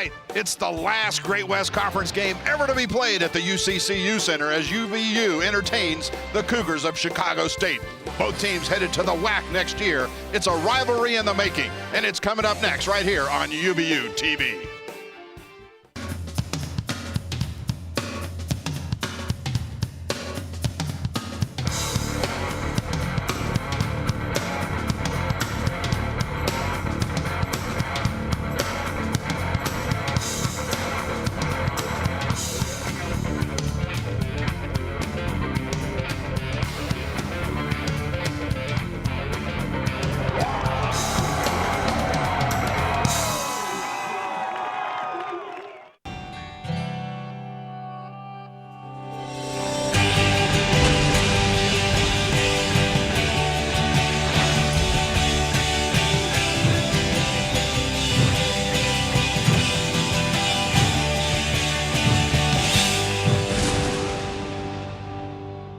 tonight, it's the last Great West Conference game ever to be played at the UCCU Center as UVU entertains the Cougars of Chicago State. Both teams headed to the WAC next year. It's a rivalry in the making, and it's coming up next right here on UVU TV.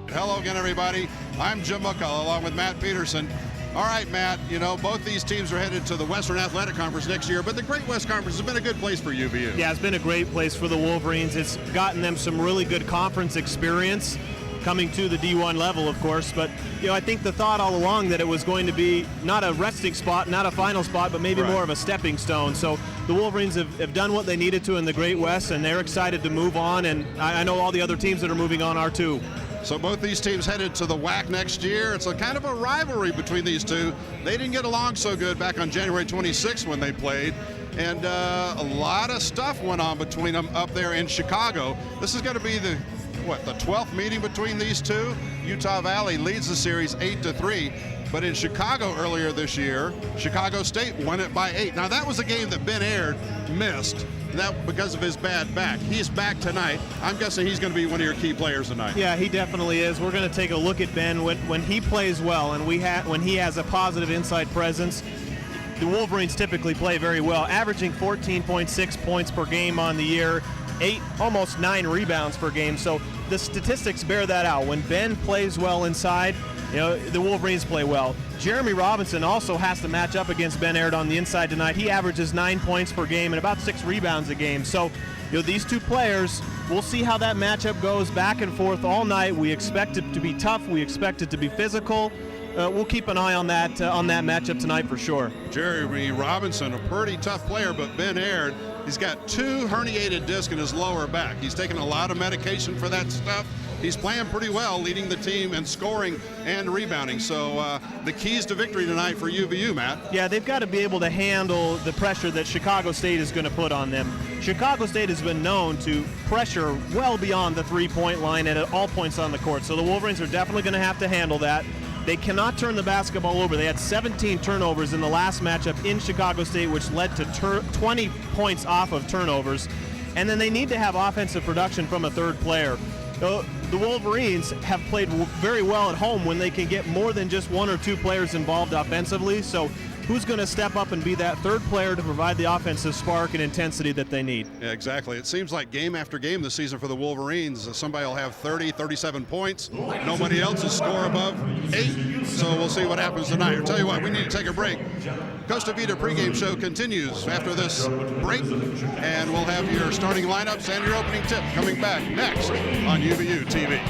Hello again, everybody. I'm Jim McCullough along with Matt Peterson. All right, Matt, you know, both these teams are headed to the Western Athletic Conference next year, but the Great West Conference has been a good place for UVU. Yeah, it's been a great place for the Wolverines. It's gotten them some really good conference experience coming to the D1 level, of course, but you know, I think the thought all along that it was going to be not a resting spot, not a final spot, but maybe more of a stepping stone. So the Wolverines have done what they needed to in the Great West, and they're excited to move on, and I know all the other teams that are moving on are too. So both these teams headed to the WAC next year. It's a kind of a rivalry between these two. They didn't get along so good back on January 26th when they played, and a lot of stuff went on between them up there in Chicago. This is going to be the 12th meeting between these two. Utah Valley leads the series 8-3, but in Chicago earlier this year, Chicago State won it by 8. Now that was a game that Ben Aird missed. That because of his bad back. He's back tonight. I'm guessing he's going to be one of your key players tonight. Yeah, he definitely is. We're going to take a look at Ben when he plays well and when he has a positive inside presence. The Wolverines typically play very well, averaging 14.6 points per game on the year, almost 9 rebounds per game. So the statistics bear that out. When Ben plays well inside, you know, the Wolverines play well. Jeremy Robinson also has to match up against Ben Aird on the inside tonight. He averages 9 points per game and about 6 rebounds a game. So, you know, these two players, we'll see how that matchup goes back and forth all night. We expect it to be tough. We expect it to be physical. We'll keep an eye on that matchup tonight for sure. Jeremy Robinson, a pretty tough player, but Ben Aird, he's got 2 herniated discs in his lower back. He's taken a lot of medication for that stuff. He's playing pretty well, leading the team in scoring and rebounding. So the keys to victory tonight for UVU, Matt. Yeah, they've got to be able to handle the pressure that Chicago State is going to put on them. Chicago State has been known to pressure well beyond the three-point line at all points on the court. So the Wolverines are definitely going to have to handle that. They cannot turn the basketball over. They had 17 turnovers in the last matchup in Chicago State, which led to 20 points off of turnovers. And then they need to have offensive production from a third player. The Wolverines have played very well at home when they can get more than just 1 or 2 players involved offensively. So who's going to step up and be that third player to provide the offensive spark and intensity that they need? Yeah, exactly. It seems like game after game this season for the Wolverines, somebody will have 30, 37 points. Nobody else will score above 8. So we'll see what happens tonight. I'll tell you what, we need to take a break. Costa Vida pregame show continues after this break, and we'll have your starting lineups and your opening tip coming back next on UVU TV.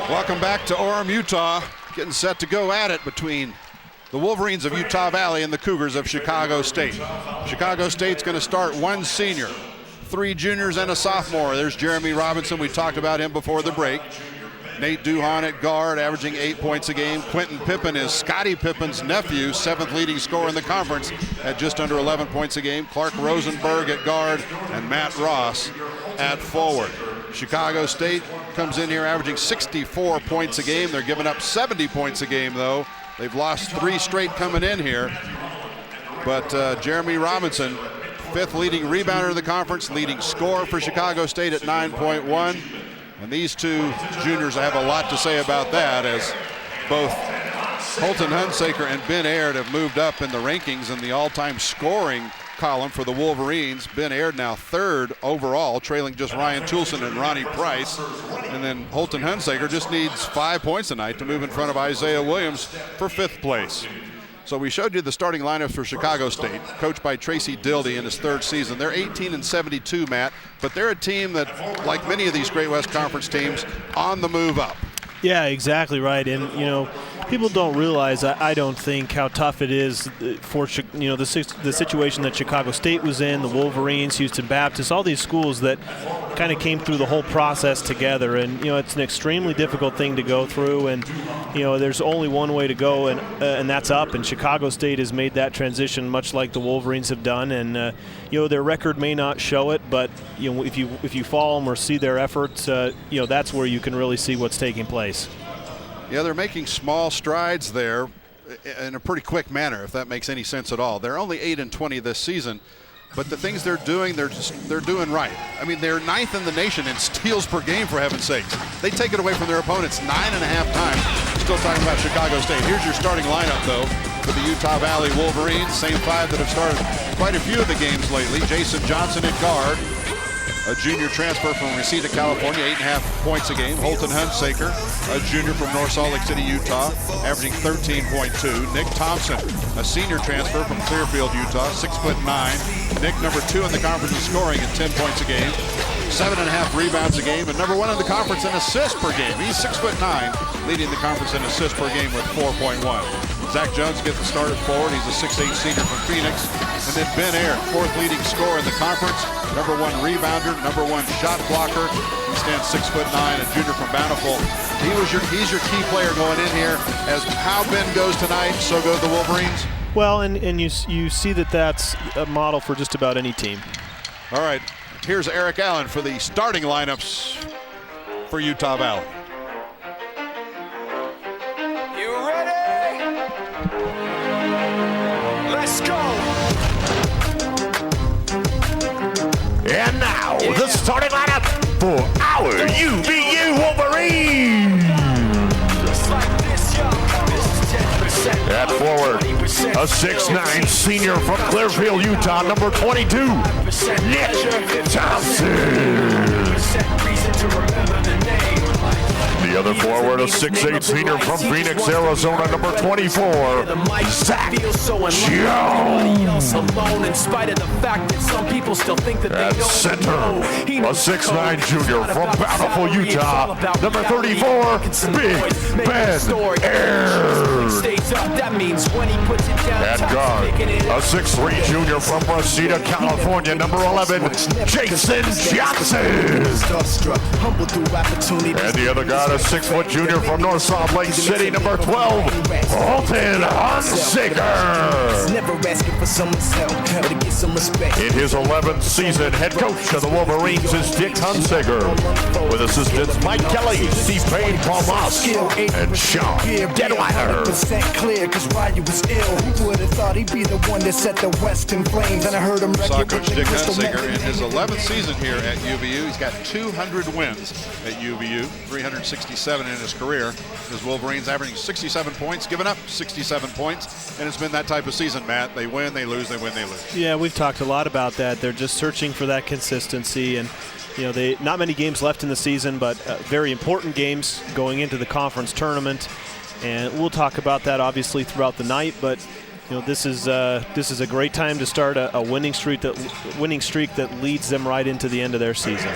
Welcome back to Orem, Utah. Getting set to go at it between the Wolverines of Utah Valley and the Cougars of Chicago State. Chicago State's going to start one senior, 3 juniors and a sophomore. There's Jeremy Robinson. We talked about him before the break. Nate Duhon at guard, averaging 8 points a game. Quentin Pippen is Scottie Pippen's nephew, 7th leading scorer in the conference at just under 11 points a game. Clark Rosenberg at guard and Matt Ross at forward. Chicago State comes in here averaging 64 points a game. They're giving up 70 points a game, though. They've lost 3 straight coming in here. But Jeremy Robinson, 5th leading rebounder in the conference, leading scorer for Chicago State at 9.1. And these 2 juniors have a lot to say about that, as both Holton Hunsaker and Ben Aird have moved up in the rankings in the all-time scoring column for the Wolverines. Ben Aird now 3rd overall, trailing just Ryan Toulson and Ronnie Price. And then Holton Hunsaker just needs 5 points tonight to move in front of Isaiah Williams for 5th place. So we showed you the starting lineup for Chicago State, coached by Tracy Dildy in his 3rd season. They're 18-72, Matt, but they're a team that, like many of these Great West Conference teams, on the move up. Yeah, exactly right. And, you know, people don't realize, I don't think, how tough it is for, you know, the situation that Chicago State was in, the Wolverines, Houston Baptist, all these schools that kind of came through the whole process together. And, you know, it's an extremely difficult thing to go through. And, you know, there's only one way to go, and that's up. And Chicago State has made that transition much like the Wolverines have done. And, you know, their record may not show it, but, you know, if you follow them or see their efforts, you know, that's where you can really see what's taking place. Yeah, they're making small strides there in a pretty quick manner, if that makes any sense at all. They're only 8-20 this season, but the things they're doing, they're doing right. I mean, they're 9th in the nation in steals per game, for heaven's sakes. They take it away from their opponents 9.5 times. Still talking about Chicago State. Here's your starting lineup, though, for the Utah Valley Wolverines. Same 5 that have started quite a few of the games lately. Jason Johnson at guard, a junior transfer from Reseda, California, 8.5 points a game. Holton Hunsaker, a junior from North Salt Lake City, Utah, averaging 13.2. Nick Thompson, a senior transfer from Clearfield, Utah, 6'9". Nick, number 2 in the conference in scoring at 10 points a game, 7.5 rebounds a game, and number 1 in the conference in assists per game. He's 6'9", leading the conference in assists per game with 4.1. Zach Jones gets the start at forward. He's a 6'8" senior from Phoenix. And then Ben Aird, 4th leading scorer in the conference, number 1 rebounder, number 1 shot blocker. He stands 6'9", a junior from Bountiful. He's your key player going in here. As how Ben goes tonight, so go the Wolverines. Well, and you see that that's a model for just about any team. All right, here's Eric Allen for the starting lineups for Utah Valley. You ready? Let's go. And now, the starting lineup for our UVU Wolverines. At forward, a 6'9" senior from Clearfield, Utah, number 22, Nick Thompson. The other forward, a 6'8" senior from Phoenix, Arizona, number 24, Zach Jones. At center, a 6'9" junior from Bountiful, Utah, number 34, Big Ben Aird. At guard, a 6'3" junior from Reseda, California, number 11, Jason Johnson. And the other guard, a 6' junior from North Salt Lake City, number 12, Holton Hunsaker. In his 11th season, head coach of the Wolverines is Dick Hunsaker, with assistants Mike Kelly, Steve Payne, Paul Moss, and Sean Detweiler. Clear, cause Ryu was ill. Who would have thought he'd be the one that set the West in flames? And I heard him saw Coach Dick Hunsaker in his 11th season here at UVU. He's got 200 wins at UVU, 367 in his career. His Wolverines averaging 67 points, giving up 67 points, and it's been that type of season, Matt. They win, they lose, they win, they lose. Yeah, we've talked a lot about that. They're just searching for that consistency, and you know, they not many games left in the season, but very important games going into the conference tournament. And we'll talk about that obviously throughout the night, but you know, this is a great time to start a winning streak that leads them right into the end of their season.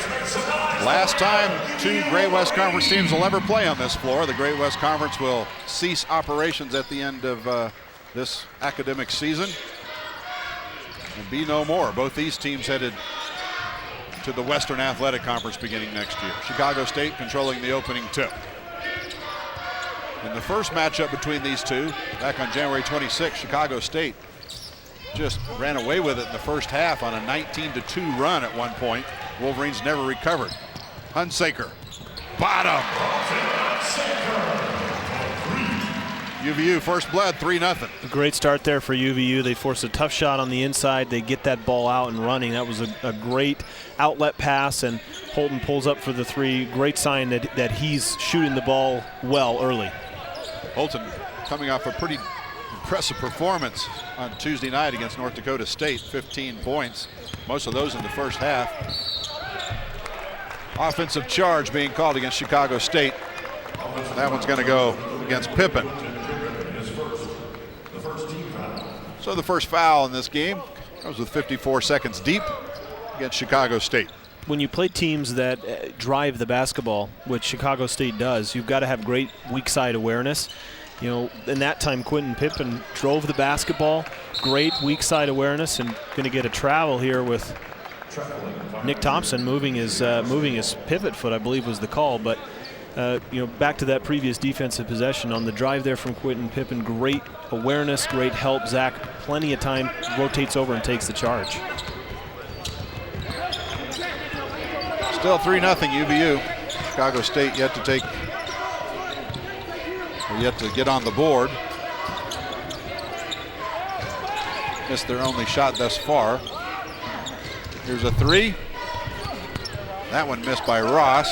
Last time 2 Great West Conference teams will ever play on this floor. The Great West Conference will cease operations at the end of this academic season and be no more. Both these teams headed to the Western Athletic Conference beginning next year. Chicago State controlling the opening tip. In the first matchup between these two, back on January 26th, Chicago State just ran away with it in the first half on a 19-2 run at one point. Wolverines never recovered. Hunsaker, bottom. UVU first blood, 3-0. A great start there for UVU. They forced a tough shot on the inside. They get that ball out and running. That was a great outlet pass, and Holton pulls up for the three. Great sign that he's shooting the ball well early. Holton coming off a pretty impressive performance on Tuesday night against North Dakota State, 15 points, most of those in the first half. Offensive charge being called against Chicago State. That one's going to go against Pippen. So the first foul in this game comes with 54 seconds deep against Chicago State. When you play teams that drive the basketball, which Chicago State does, you've got to have great weak side awareness. You know, in that time, Quentin Pippen drove the basketball, great weak side awareness, and going to get a travel here with Nick Thompson moving his pivot foot, I believe was the call. But you know, back to that previous defensive possession on the drive there from Quentin Pippen, great awareness, great help. Zach, plenty of time, rotates over and takes the charge. Still 3-0 UVU. Chicago State yet to get on the board. Missed their only shot thus far. Here's a three. That one missed by Ross,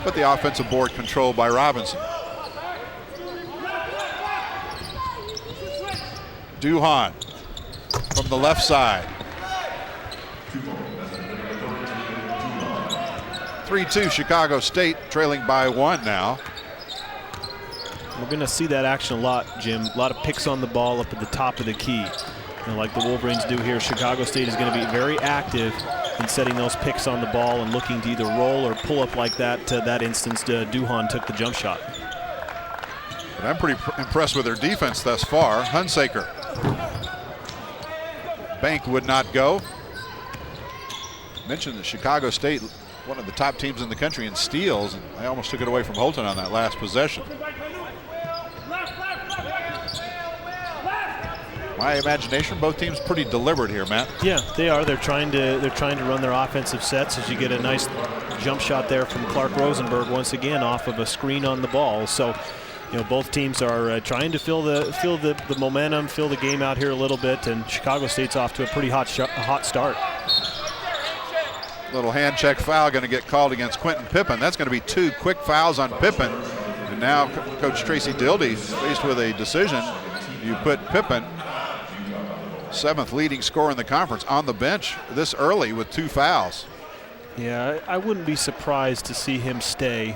but the offensive board controlled by Robinson. Duhan from the left side. 3-2 Chicago State, trailing by 1 now. We're going to see that action a lot, Jim. A lot of picks on the ball up at the top of the key. You know, like the Wolverines do here, Chicago State is going to be very active in setting those picks on the ball and looking to either roll or pull up like that. That instance, Duhan took the jump shot. But I'm pretty impressed with their defense thus far. Hunsaker. Bank would not go. Mentioned that Chicago State, one of the top teams in the country in steals, and I almost took it away from Holton on that last possession. My imagination, both teams pretty deliberate here, Matt. Yeah, they are. They're trying to run their offensive sets as you get a nice jump shot there from Clark Rosenberg once again off of a screen on the ball. So, you know, both teams are trying to fill the momentum, fill the game out here a little bit, and Chicago State's off to a pretty hot start. Little hand check foul going to get called against Quentin Pippen. That's going to be 2 quick fouls on Pippen. And now Coach Tracy Dildy faced with a decision. You put Pippen, 7th leading scorer in the conference, on the bench this early with 2 fouls. Yeah, I wouldn't be surprised to see him stay.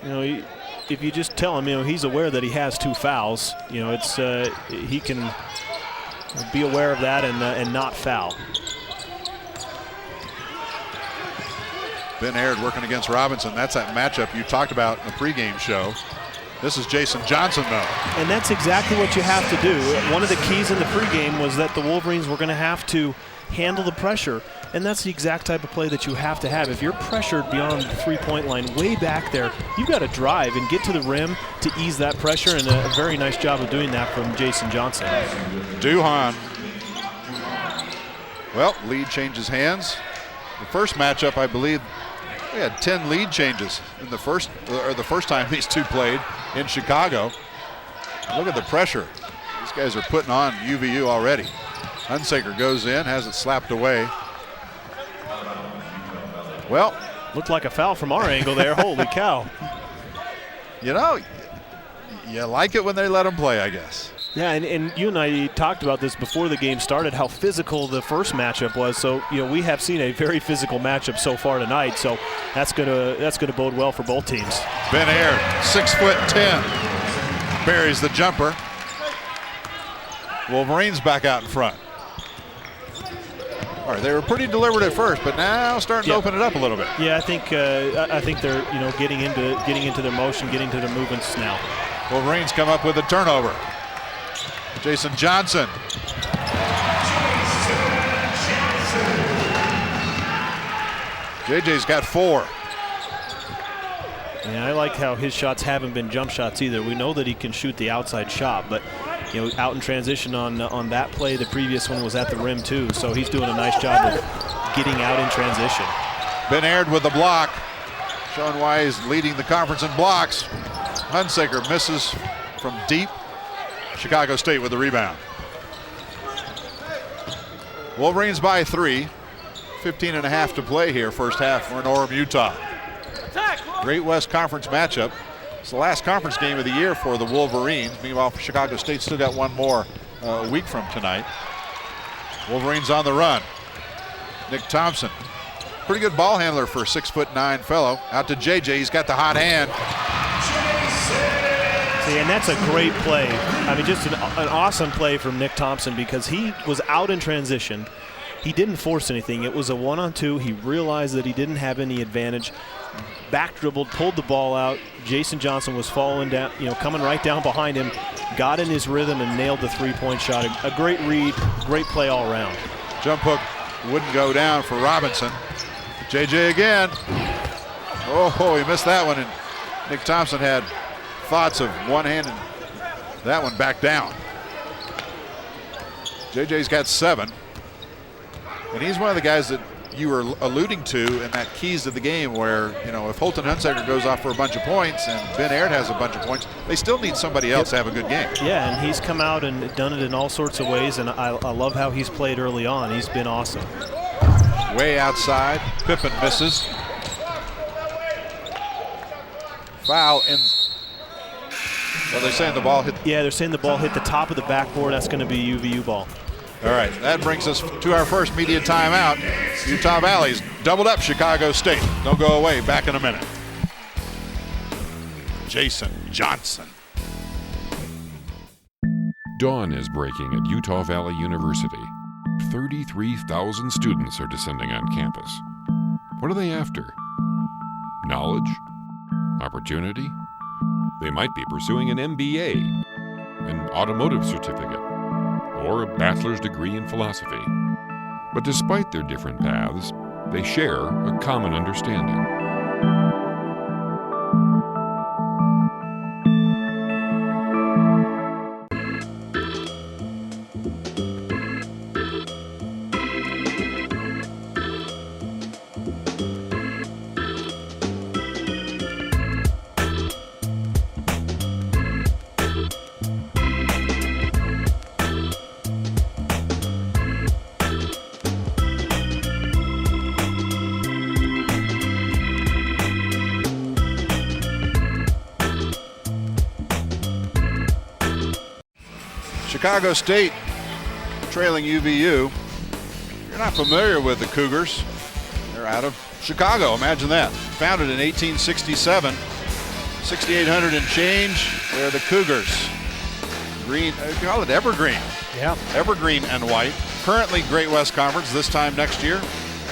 You know, if you just tell him, you know, he's aware that he has 2 fouls. You know, it's he can be aware of that and not foul. Ben Aird working against Robinson. That's that matchup you talked about in the pregame show. This is Jason Johnson, though. And that's exactly what you have to do. One of the keys in the pregame was that the Wolverines were going to have to handle the pressure, and that's the exact type of play that you have to have. If you're pressured beyond the three-point line, way back there, you've got to drive and get to the rim to ease that pressure, and a very nice job of doing that from Jason Johnson. Duhan. Well, lead changes hands. The first matchup, I believe, we had 10 lead changes in the first time these two played in Chicago. Look at the pressure these guys are putting on UVU already. Hunsaker goes in, has it slapped away. Well, looked like a foul from our angle there. Holy cow. You know, you like it when they let them play, I guess. Yeah, and you and I talked about this before the game started, how physical the first matchup was. So, you know, we have seen a very physical matchup so far tonight. So that's gonna bode well for both teams. Ben Aird, 6'10", buries the jumper. Wolverines back out in front. All right, they were pretty deliberate at first, but now starting to open it up a little bit. Yeah, I think they're, you know, getting into their motion, getting to their movements now. Wolverines come up with a turnover. Jason Johnson. JJ's got 4. Yeah, I like how his shots haven't been jump shots either. We know that he can shoot the outside shot, but out in transition on that play, the previous one was at the rim too. So he's doing a nice job of getting out in transition. Ben Aird with the block, showing why he's leading the conference in blocks. Hunsaker misses from deep. Chicago State with the rebound. Wolverines by 3. 15.5 to play here, first half for Orem, Utah. Great West Conference matchup. It's the last conference game of the year for the Wolverines. Meanwhile, Chicago State still got one more a week from tonight. Wolverines on the run. Nick Thompson, pretty good ball handler for a 6'9" fellow. Out to JJ, he's got the hot hand. See, and that's a great play. I mean, just an awesome play from Nick Thompson because he was out in transition. He didn't force anything. It was a 1-on-2. He realized that he didn't have any advantage. Back dribbled, pulled the ball out. Jason Johnson was falling down, coming right down behind him, got in his rhythm and nailed the three-point shot. A great read, great play all around. Jump hook wouldn't go down for Robinson. JJ again. Oh, he missed that one, and Nick Thompson had thoughts of one hand and that one back down. JJ's got 7. And he's one of the guys that you were alluding to in that keys to the game where, if Holton Hunsaker goes off for a bunch of points and Ben Aird has a bunch of points, they still need somebody else to have a good game. Yeah, and he's come out and done it in all sorts of ways, and I love how he's played early on. He's been awesome. Way outside. Pippen misses. Foul in. Well, they're saying the ball hit. Yeah, they're saying the ball hit the top of the backboard. That's going to be UVU ball. All right, that brings us to our first media timeout. Utah Valley's doubled up Chicago State. Don't go away, back in a minute. Jason Johnson. Dawn is breaking at Utah Valley University. 33,000 students are descending on campus. What are they after? Knowledge? Opportunity? They might be pursuing an MBA, an automotive certificate, or a bachelor's degree in philosophy. But despite their different paths, they share a common understanding. Chicago State trailing UVU. You're not familiar with the Cougars. They're out of Chicago, imagine that. Founded in 1867, 6,800 and change. They're the Cougars. Green, they call it evergreen. Yeah. Evergreen and white. Currently Great West Conference, this time next year.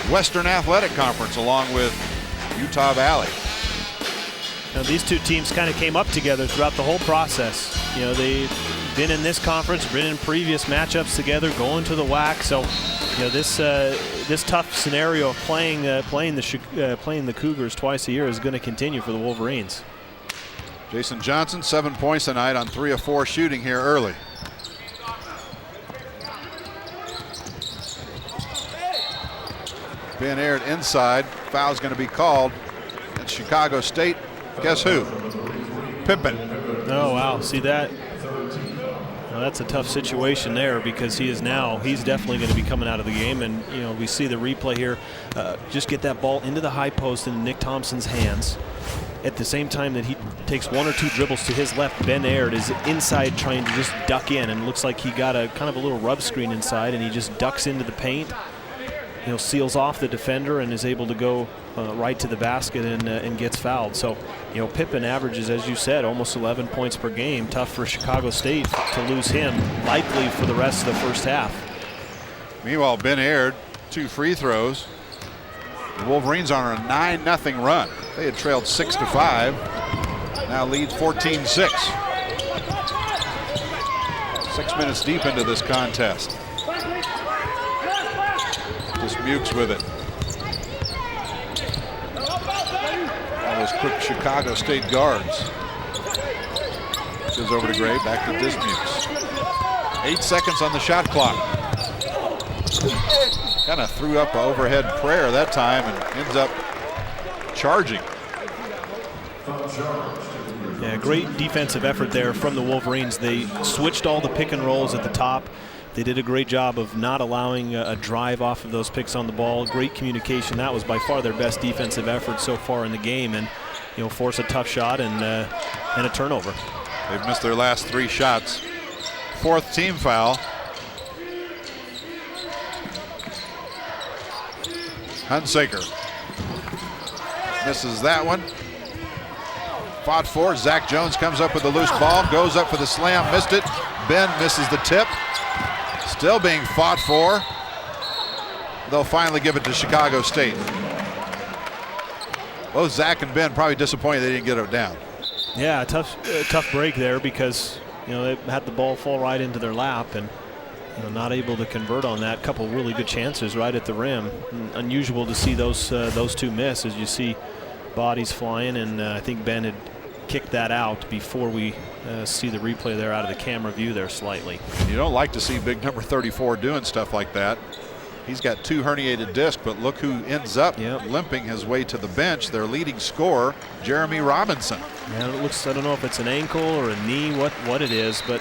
Western Athletic Conference along with Utah Valley. Now, these two teams kind of came up together throughout the whole process. They've been in this conference, been in previous matchups together, going to the WAC. So, this tough scenario of playing the Cougars twice a year is going to continue for the Wolverines. Jason Johnson, 7 points tonight on 3 of 4 shooting here early. Ben Aird inside. Foul's going to be called. It's Chicago State. Guess who? Pippen. Oh, wow. See that? Well, that's a tough situation there because he's definitely going to be coming out of the game. And, we see the replay here. Just get that ball into the high post into Nick Thompson's hands. At the same time that he takes 1 or 2 dribbles to his left, Ben Aird is inside trying to just duck in, and looks like he got a kind of a little rub screen inside, and he just ducks into the paint. Seals off the defender and is able to go right to the basket and gets fouled. So, Pippen averages, as you said, almost 11 points per game. Tough for Chicago State to lose him, likely for the rest of the first half. Meanwhile, Ben Aird, 2 free throws. The Wolverines are on a 9-0 run. They had trailed 6-5. Now lead 14-6. 6 minutes deep into this contest. Just Mukes with it. All those quick Chicago State guards. Goes over to Gray, back to Dismukes. 8 seconds on the shot clock. Kind of threw up an overhead prayer that time and ends up charging. Yeah, great defensive effort there from the Wolverines. They switched all the pick and rolls at the top. They did a great job of not allowing a drive off of those picks on the ball. Great communication. That was by far their best defensive effort so far in the game, and force a tough shot and a turnover. They've missed their last 3 shots. 4th team foul. Hunsaker misses that one. Fought for. Zach Jones comes up with the loose ball, goes up for the slam, missed it. Ben misses the tip. Still being fought for. They'll finally give it to Chicago State. Both Zach and Ben probably disappointed they didn't get it down. Yeah, tough break there because they had the ball fall right into their lap and not able to convert on that. Couple really good chances right at the rim. Unusual to see those 2 miss as you see bodies flying, and I think Ben had kicked that out before we see the replay there out of the camera view there slightly. You don't like to see big number 34 doing stuff like that. He's got 2 herniated discs, but look who ends up limping his way to the bench. Their leading scorer, Jeremy Robinson. Yeah, it looks, I don't know if it's an ankle or a knee, what it is, but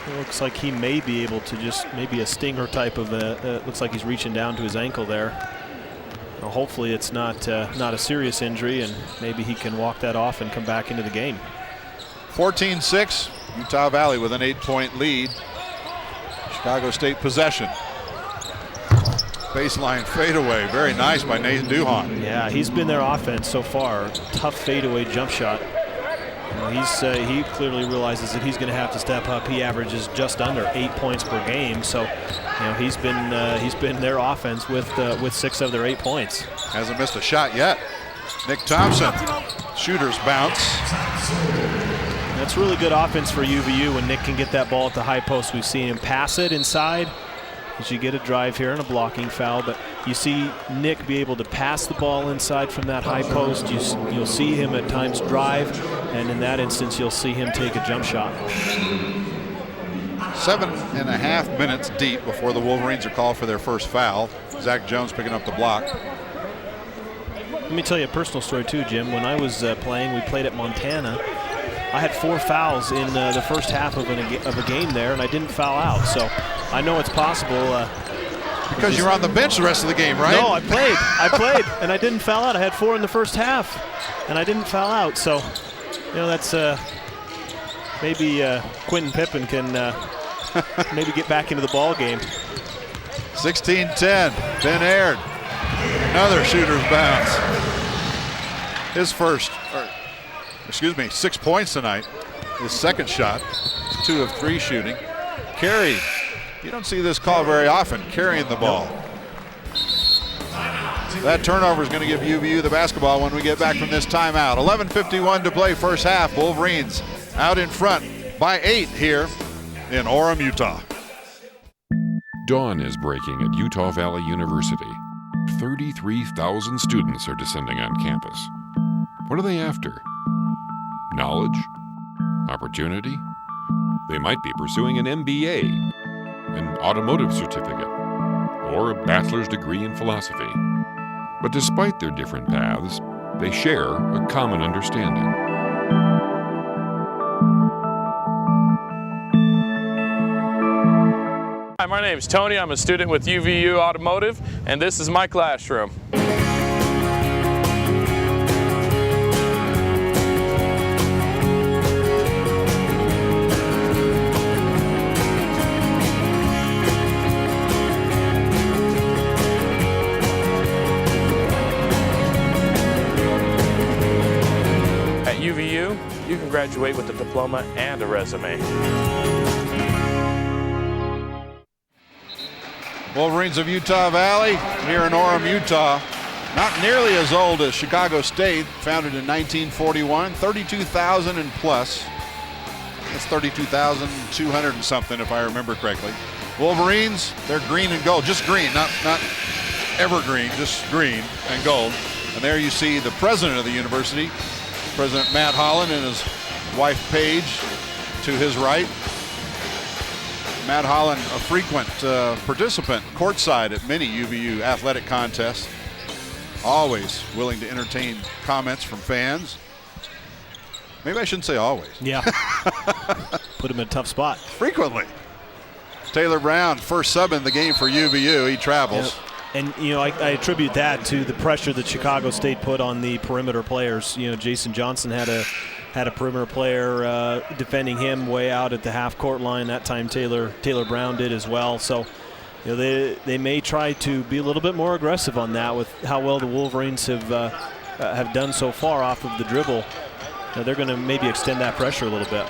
it looks like he may be able to just maybe a stinger type of looks like he's reaching down to his ankle there. Well, hopefully it's not a serious injury, and maybe he can walk that off and come back into the game. 14-6, Utah Valley with an 8-point lead. Chicago State possession. Baseline fadeaway, very nice by Nathan Duhon. Yeah, he's been their offense so far. Tough fadeaway jump shot. He clearly realizes that he's going to have to step up. He averages just under 8 points per game, so he's been their offense with 6 of their 8 points. Hasn't missed a shot yet. Nick Thompson, shooter's bounce. That's really good offense for UVU when Nick can get that ball at the high post. We've seen him pass it inside as you get a drive here and a blocking foul, but you see Nick be able to pass the ball inside from that high post. You'll see him at times drive, and in that instance you'll see him take a jump shot. 7.5 minutes deep before the Wolverines are called for their first foul. Zach Jones picking up the block. Let me tell you a personal story too, Jim. When I was playing, we played at Montana. I had 4 fouls in the first half of a game there, and I didn't foul out. So I know it's possible. Because you were on the bench the rest of the game, right? No, I played, and I didn't foul out. I had 4 in the first half, and I didn't foul out. So, that's maybe Quentin Pippen can maybe get back into the ball game. 16-10, Ben Aird, another shooter's bounce. His 6 points tonight. His second shot, 2 of 3 shooting. Carry. You don't see this call very often, carrying the ball. That turnover is going to give UVU the basketball when we get back from this timeout. 11:51 to play first half. Wolverines out in front by 8 here in Orem, Utah. Dawn is breaking at Utah Valley University. 33,000 students are descending on campus. What are they after? Knowledge? Opportunity? They might be pursuing an MBA, an automotive certificate, or a bachelor's degree in philosophy. But despite their different paths, they share a common understanding. Hi, my name is Tony. I'm a student with UVU Automotive, and this is my classroom. At UVU, you can graduate with a diploma and a resume. Wolverines of Utah Valley here in Orem, Utah. Not nearly as old as Chicago State, founded in 1941, 32,000 and plus. It's 32,200 and something, if I remember correctly. Wolverines, they're green and gold, just green, not evergreen, just green and gold. And there you see the president of the university, President Matt Holland, and his wife Paige to his right. Matt Holland, a frequent participant courtside at many UVU athletic contests, always willing to entertain comments from fans. Maybe I shouldn't say always. Yeah. Put him in a tough spot. Frequently. Taylor Brown, first sub in the game for UVU. He travels. Yep. And, I attribute that to the pressure that Chicago State put on the perimeter players. Jason Johnson had a perimeter player defending him way out at the half-court line. That time Taylor Brown did as well. So, they may try to be a little bit more aggressive on that with how well the Wolverines have done so far off of the dribble. They're going to maybe extend that pressure a little bit.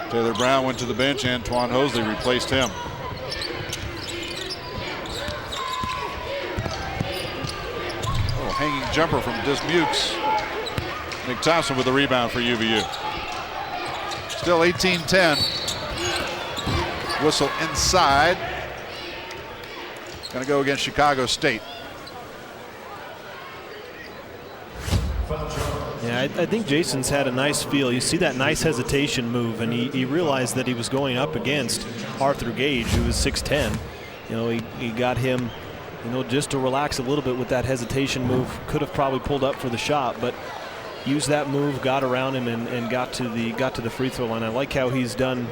Taylor Brown went to the bench. Antoine Hosley replaced him. Hanging jumper from Dismukes. Nick Thompson with the rebound for UVU. Still 18-10. Whistle inside. Going to go against Chicago State. Yeah, I think Jason's had a nice feel. You see that nice hesitation move, and he realized that he was going up against Arthur Gage, who was 6'10". He got him just to relax a little bit with that hesitation move. Could have probably pulled up for the shot, but used that move, got around him, and got to the free throw line. I like how he's done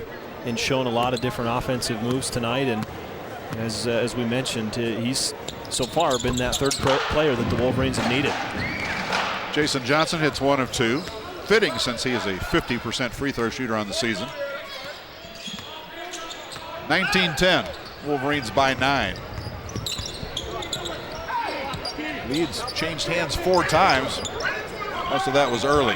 and shown a lot of different offensive moves tonight. And as we mentioned, he's so far been that third player that the Wolverines have needed. Jason Johnson hits 1 of 2. Fitting, since he is a 50% free throw shooter on the season. 19-10. Wolverines by 9. Leads changed hands 4 times. Most of that was early.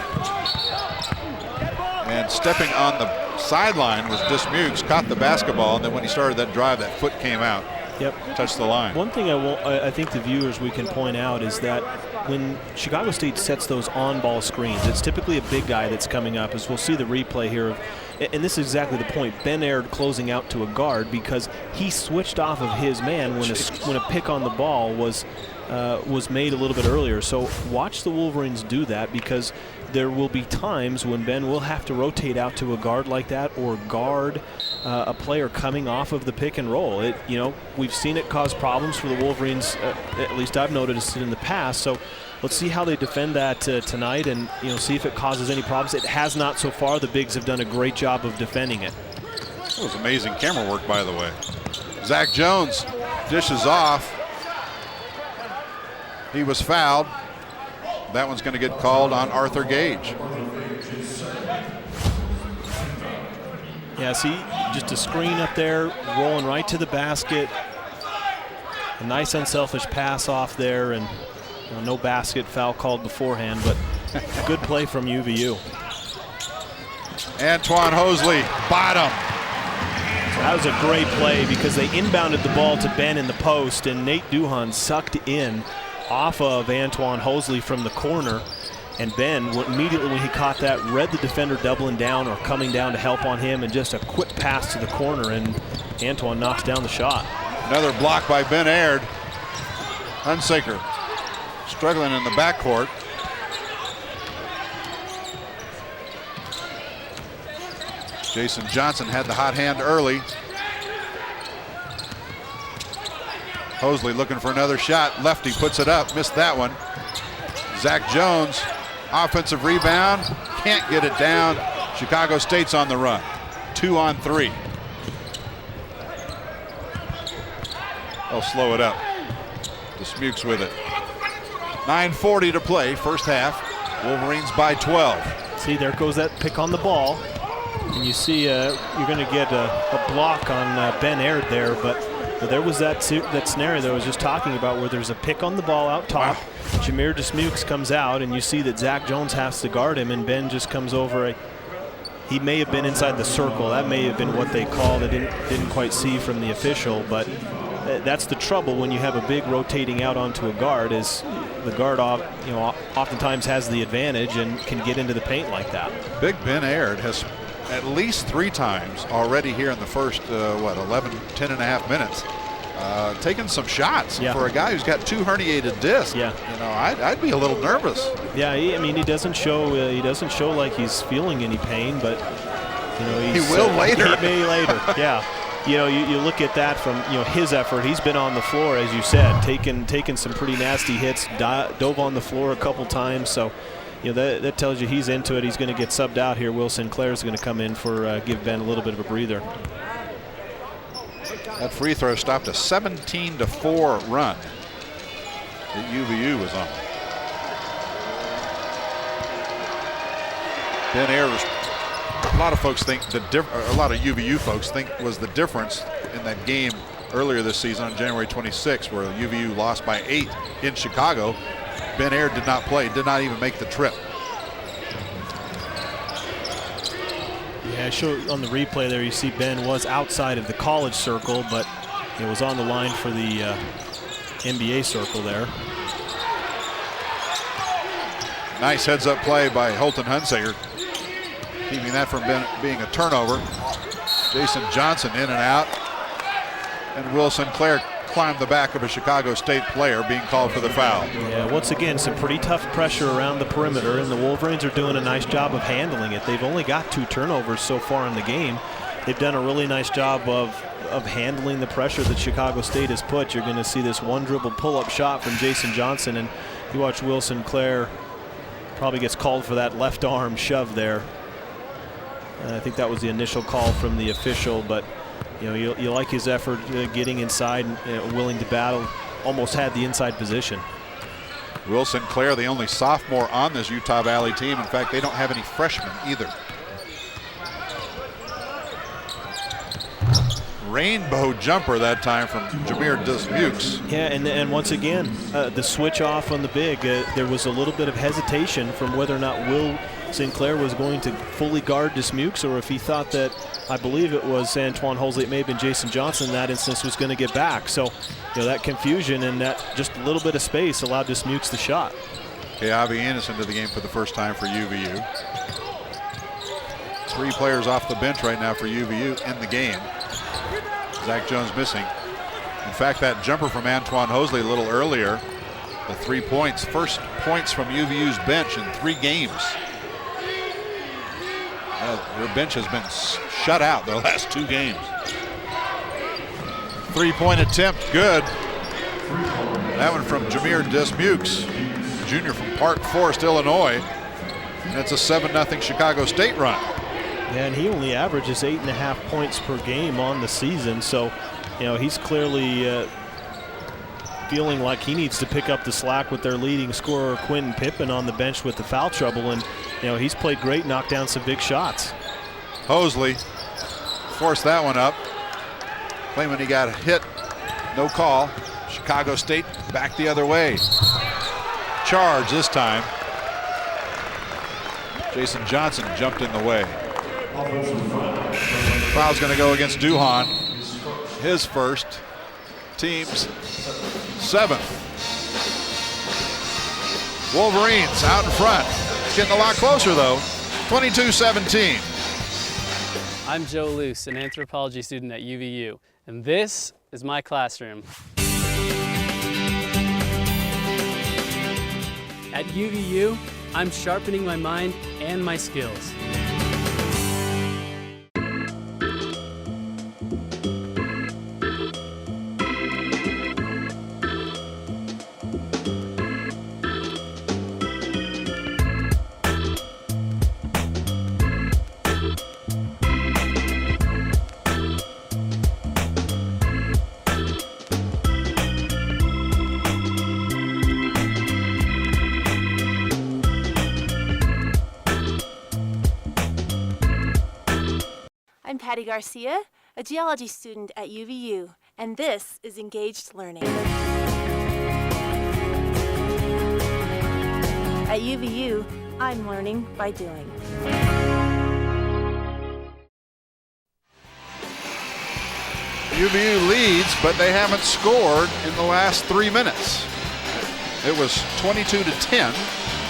And stepping on the sideline was Dismukes, caught the basketball, and then when he started that drive, that foot came out. Yep. Touched the line. One thing I think the viewers we can point out is that when Chicago State sets those on-ball screens, it's typically a big guy that's coming up, as we'll see the replay here. And this is exactly the point. Ben Aird closing out to a guard because he switched off of his man when a pick on the ball was made a little bit earlier. So watch the Wolverines do that, because there will be times when Ben will have to rotate out to a guard like that, or guard a player coming off of the pick and roll. We've seen it cause problems for the Wolverines. At least I've noticed it in the past. So let's see how they defend that tonight, and see if it causes any problems. It has not so far. The bigs have done a great job of defending it. That was amazing camera work, by the way. Zach Jones dishes off. He was fouled. That one's going to get called on Arthur Gage. Yeah, see, just a screen up there, rolling right to the basket. A nice unselfish pass off there, and no basket, foul called beforehand, but good play from UVU. Antoine Hosley, bottom. So that was a great play, because they inbounded the ball to Ben in the post, and Nate Duhan sucked in off of Antoine Hosley from the corner. And Ben, immediately when he caught that, read the defender doubling down or coming down to help on him, and just a quick pass to the corner, and Antoine knocks down the shot. Another block by Ben Aird. Hunsaker struggling in the backcourt. Jason Johnson had the hot hand early. Hosley looking for another shot. Lefty puts it up, missed that one. Zach Jones, offensive rebound, can't get it down. Chicago State's on the run. 2 on 3. They'll slow it up. Dismukes with it. 9:40 to play, first half. Wolverines by 12. See, there goes that pick on the ball. And you see you're going to get a block on Ben Aird there, but there was that scenario that I was just talking about, where there's a pick on the ball out top. Wow. Jameer Dismukes comes out, and you see that Zach Jones has to guard him, and Ben just comes over. He may have been inside the circle. That may have been what they called. I didn't quite see from the official, but that's the trouble when you have a big rotating out onto a guard, is the guard oftentimes has the advantage and can get into the paint like that. Big Ben Aird has at least 3 times already here in the first, 10 and a half minutes. Taking some shots for a guy who's got 2 herniated discs. Yeah. You know, I'd be a little nervous. Yeah, he doesn't show like he's feeling any pain, but you know, he will later. He may later. Yeah. You know, you look at that from his effort. He's been on the floor, as you said, taking some pretty nasty hits, dove on the floor a couple times. So, that tells you he's into it. He's going to get subbed out here. Will Sinclair is going to come in for give Ben a little bit of a breather. That free throw stopped a 17-4 run that UVU was on. Ben Ayers, a lot of folks think a lot of UVU folks think was the difference in that game earlier this season on January 26th, where UVU lost by 8 in Chicago. Ben Ayers did not play, did not even make the trip. Yeah, I show on the replay there, you see Ben was outside of the college circle, but it was on the line for the NBA circle there. Nice heads-up play by Holton Hunsaker, keeping that from being a turnover. Jason Johnson in and out, and Will Sinclair climbed the back of a Chicago State player, being called for the foul. Yeah, once again, some pretty tough pressure around the perimeter, and the Wolverines are doing a nice job of handling it. They've only got 2 turnovers so far in the game. They've done a really nice job of handling the pressure that Chicago State has put. You're going to see this 1 dribble pull-up shot from Jason Johnson, and you watch Will Sinclair probably gets called for that left arm shove there. And I think that was the initial call from the official, but you like his effort getting inside and willing to battle. Almost had the inside position. Will Sinclair, the only sophomore on this Utah Valley team. In fact, they don't have any freshmen either. Rainbow jumper that time from Jameer Dismukes. Yeah, and once again, the switch off on the big, there was a little bit of hesitation from whether or not Will Sinclair was going to fully guard Dismukes, or if he thought that, I believe it was Antoine Holsley, it may have been Jason Johnson in that instance, was going to get back. So, that confusion and that just a little bit of space allowed Dismukes the shot. Okay, Avi Anderson into the game for the first time for UVU. 3 players off the bench right now for UVU in the game. Zach Jones missing. In fact, that jumper from Antoine Holsley a little earlier, the 3 points, first points from UVU's bench in 3 games. Their bench has been shut out their last 2 games. 3-point attempt, good. That one from Jameer Dismukes, junior from Park Forest, Illinois. And it's a 7-0 Chicago State run. Yeah, and he only averages 8.5 points per game on the season. So, he's clearly feeling like he needs to pick up the slack with their leading scorer, Quentin Pippen, on the bench with the foul trouble. And, he's played great, knocked down some big shots. Holsley forced that one up, claiming he got hit. No call. Chicago State back the other way. Charge this time. Jason Johnson jumped in the way. Foul's going to go against Duhan. His first, team's 7th. Wolverines out in front. Getting a lot closer though. 22-17. I'm Joe Luce, an anthropology student at UVU, and this is my classroom. At UVU, I'm sharpening my mind and my skills. I'm Patty Garcia, a geology student at UVU, and this is Engaged Learning. At UVU, I'm learning by doing. UVU leads, but they haven't scored in the last 3 minutes. It was 22-10.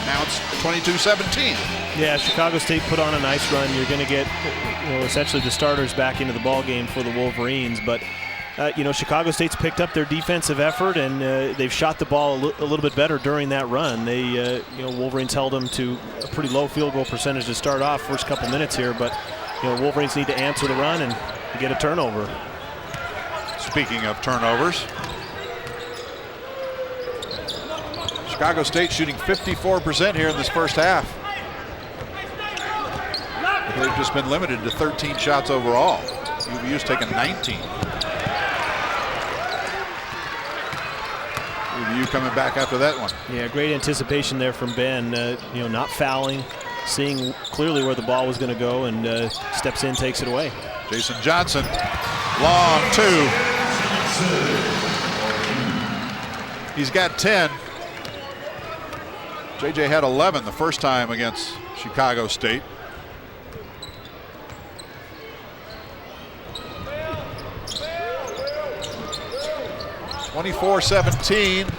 Now it's 22-17. Yeah, Chicago State put on a nice run. You're going to get, essentially the starters back into the ball game for the Wolverines. But, Chicago State's picked up their defensive effort, and they've shot the ball a little bit better during that run. They, Wolverines held them to a pretty low field goal percentage to start off first couple minutes here. But, Wolverines need to answer the run and get a turnover. Speaking of turnovers, Chicago State shooting 54% here in this first half. But they've just been limited to 13 shots overall. UVU's taken 19. UVU coming back after that one. Yeah, great anticipation there from Ben. Not fouling, seeing clearly where the ball was going to go, and steps in, takes it away. Jason Johnson, long two. He's got 10. JJ had 11 the first time against Chicago State. (24-17).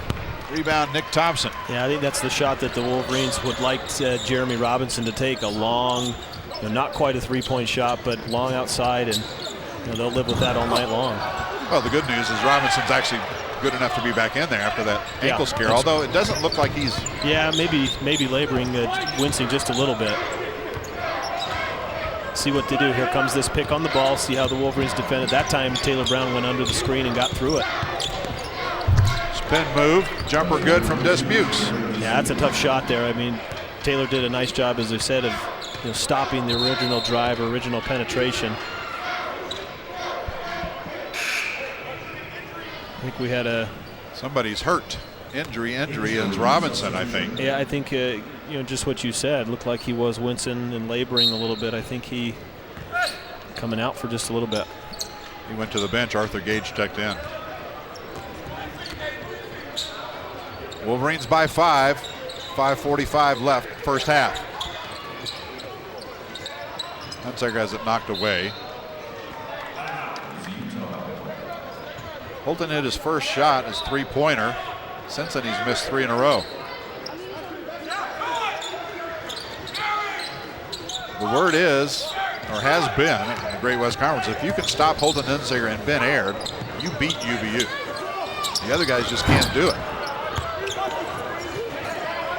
Rebound, Nick Thompson. Yeah, I think that's the shot that the Wolverines would like Jeremy Robinson to take. A long, not quite a three-point shot, but long outside, and they'll live with that all night long. Well, the good news is Robinson's actually good enough to be back in there after that ankle scare, although it doesn't look like he's... Yeah, maybe laboring, wincing just a little bit. See what they do. Here comes this pick on the ball. See how the Wolverines defended. That time, Taylor Brown went under the screen and got through it. Spin move, jumper good from Des Mukes. Yeah, that's a tough shot there. I mean, Taylor did a nice job, as I said, of stopping the original drive, original penetration. I think we had a... Somebody's hurt. Injury is Robinson, I think. Yeah, I think, just what you said. Looked like he was wincing and laboring a little bit. I think he coming out for just a little bit. He went to the bench. Arthur Gage checked in. Wolverines by 5. 5:45 left, first half. Hunsaker has it knocked away. Holton hit his first shot, his three-pointer. Since then, he's missed 3 in a row. The word is, or has been, in the Great West Conference, if you can stop Holton Hunsaker and Ben Aird, you beat UVU. The other guys just can't do it.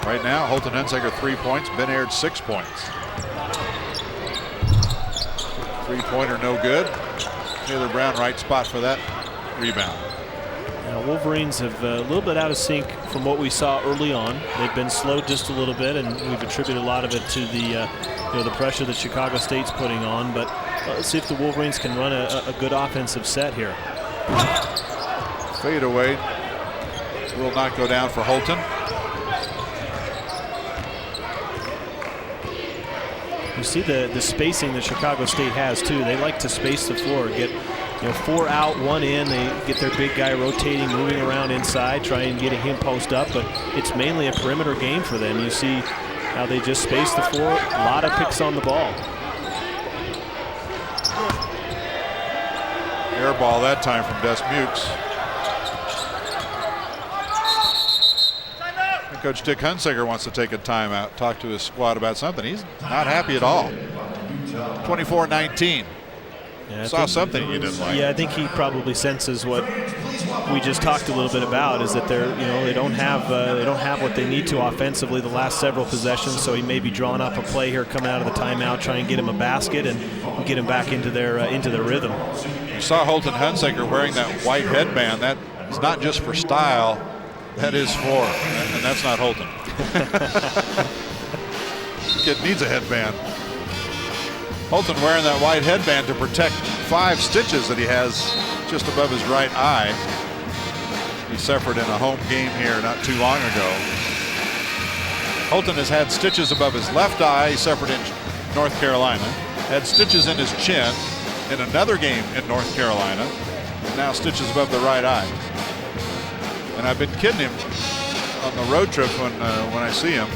Right now, Holton Hunsaker 3 points, Ben Aird 6 points. Three-pointer no good. Taylor Brown right spot for that rebound. Wolverines have a little bit out of sync from what we saw early on. They've been slowed just a little bit, and we've attributed a lot of it to the the pressure that Chicago State's putting on. But let's see if the Wolverines can run a good offensive set here. Fade away will not go down for Holton. You see the spacing that Chicago State has too. They like to space the floor, get 4 out, 1 in. They get their big guy rotating, moving around inside, trying getting him post up. But it's mainly a perimeter game for them. You see how they just space the floor. A lot of picks on the ball. Air ball that time from Des Mukes. Coach Dick Hunsaker wants to take a timeout, talk to his squad about something. He's not happy at all. 24-19. Yeah, Saw something you didn't like. Yeah, I think he probably senses what we just talked a little bit about, is that they don't have what they need to offensively the last several possessions. So he may be drawing up a play here coming out of the timeout, try and get him a basket and get him back into their rhythm. You saw Holton Hunsaker wearing that white headband. That is not just for style. That is for, and that's not Holton. Kid needs a headband. Holton wearing that white headband to protect 5 stitches that he has just above his right eye. He suffered in a home game here not too long ago. Holton has had stitches above his left eye. He suffered in North Carolina. Had stitches in his chin in another game in North Carolina. And now stitches above the right eye. And I've been kidding him on the road trip when I see him.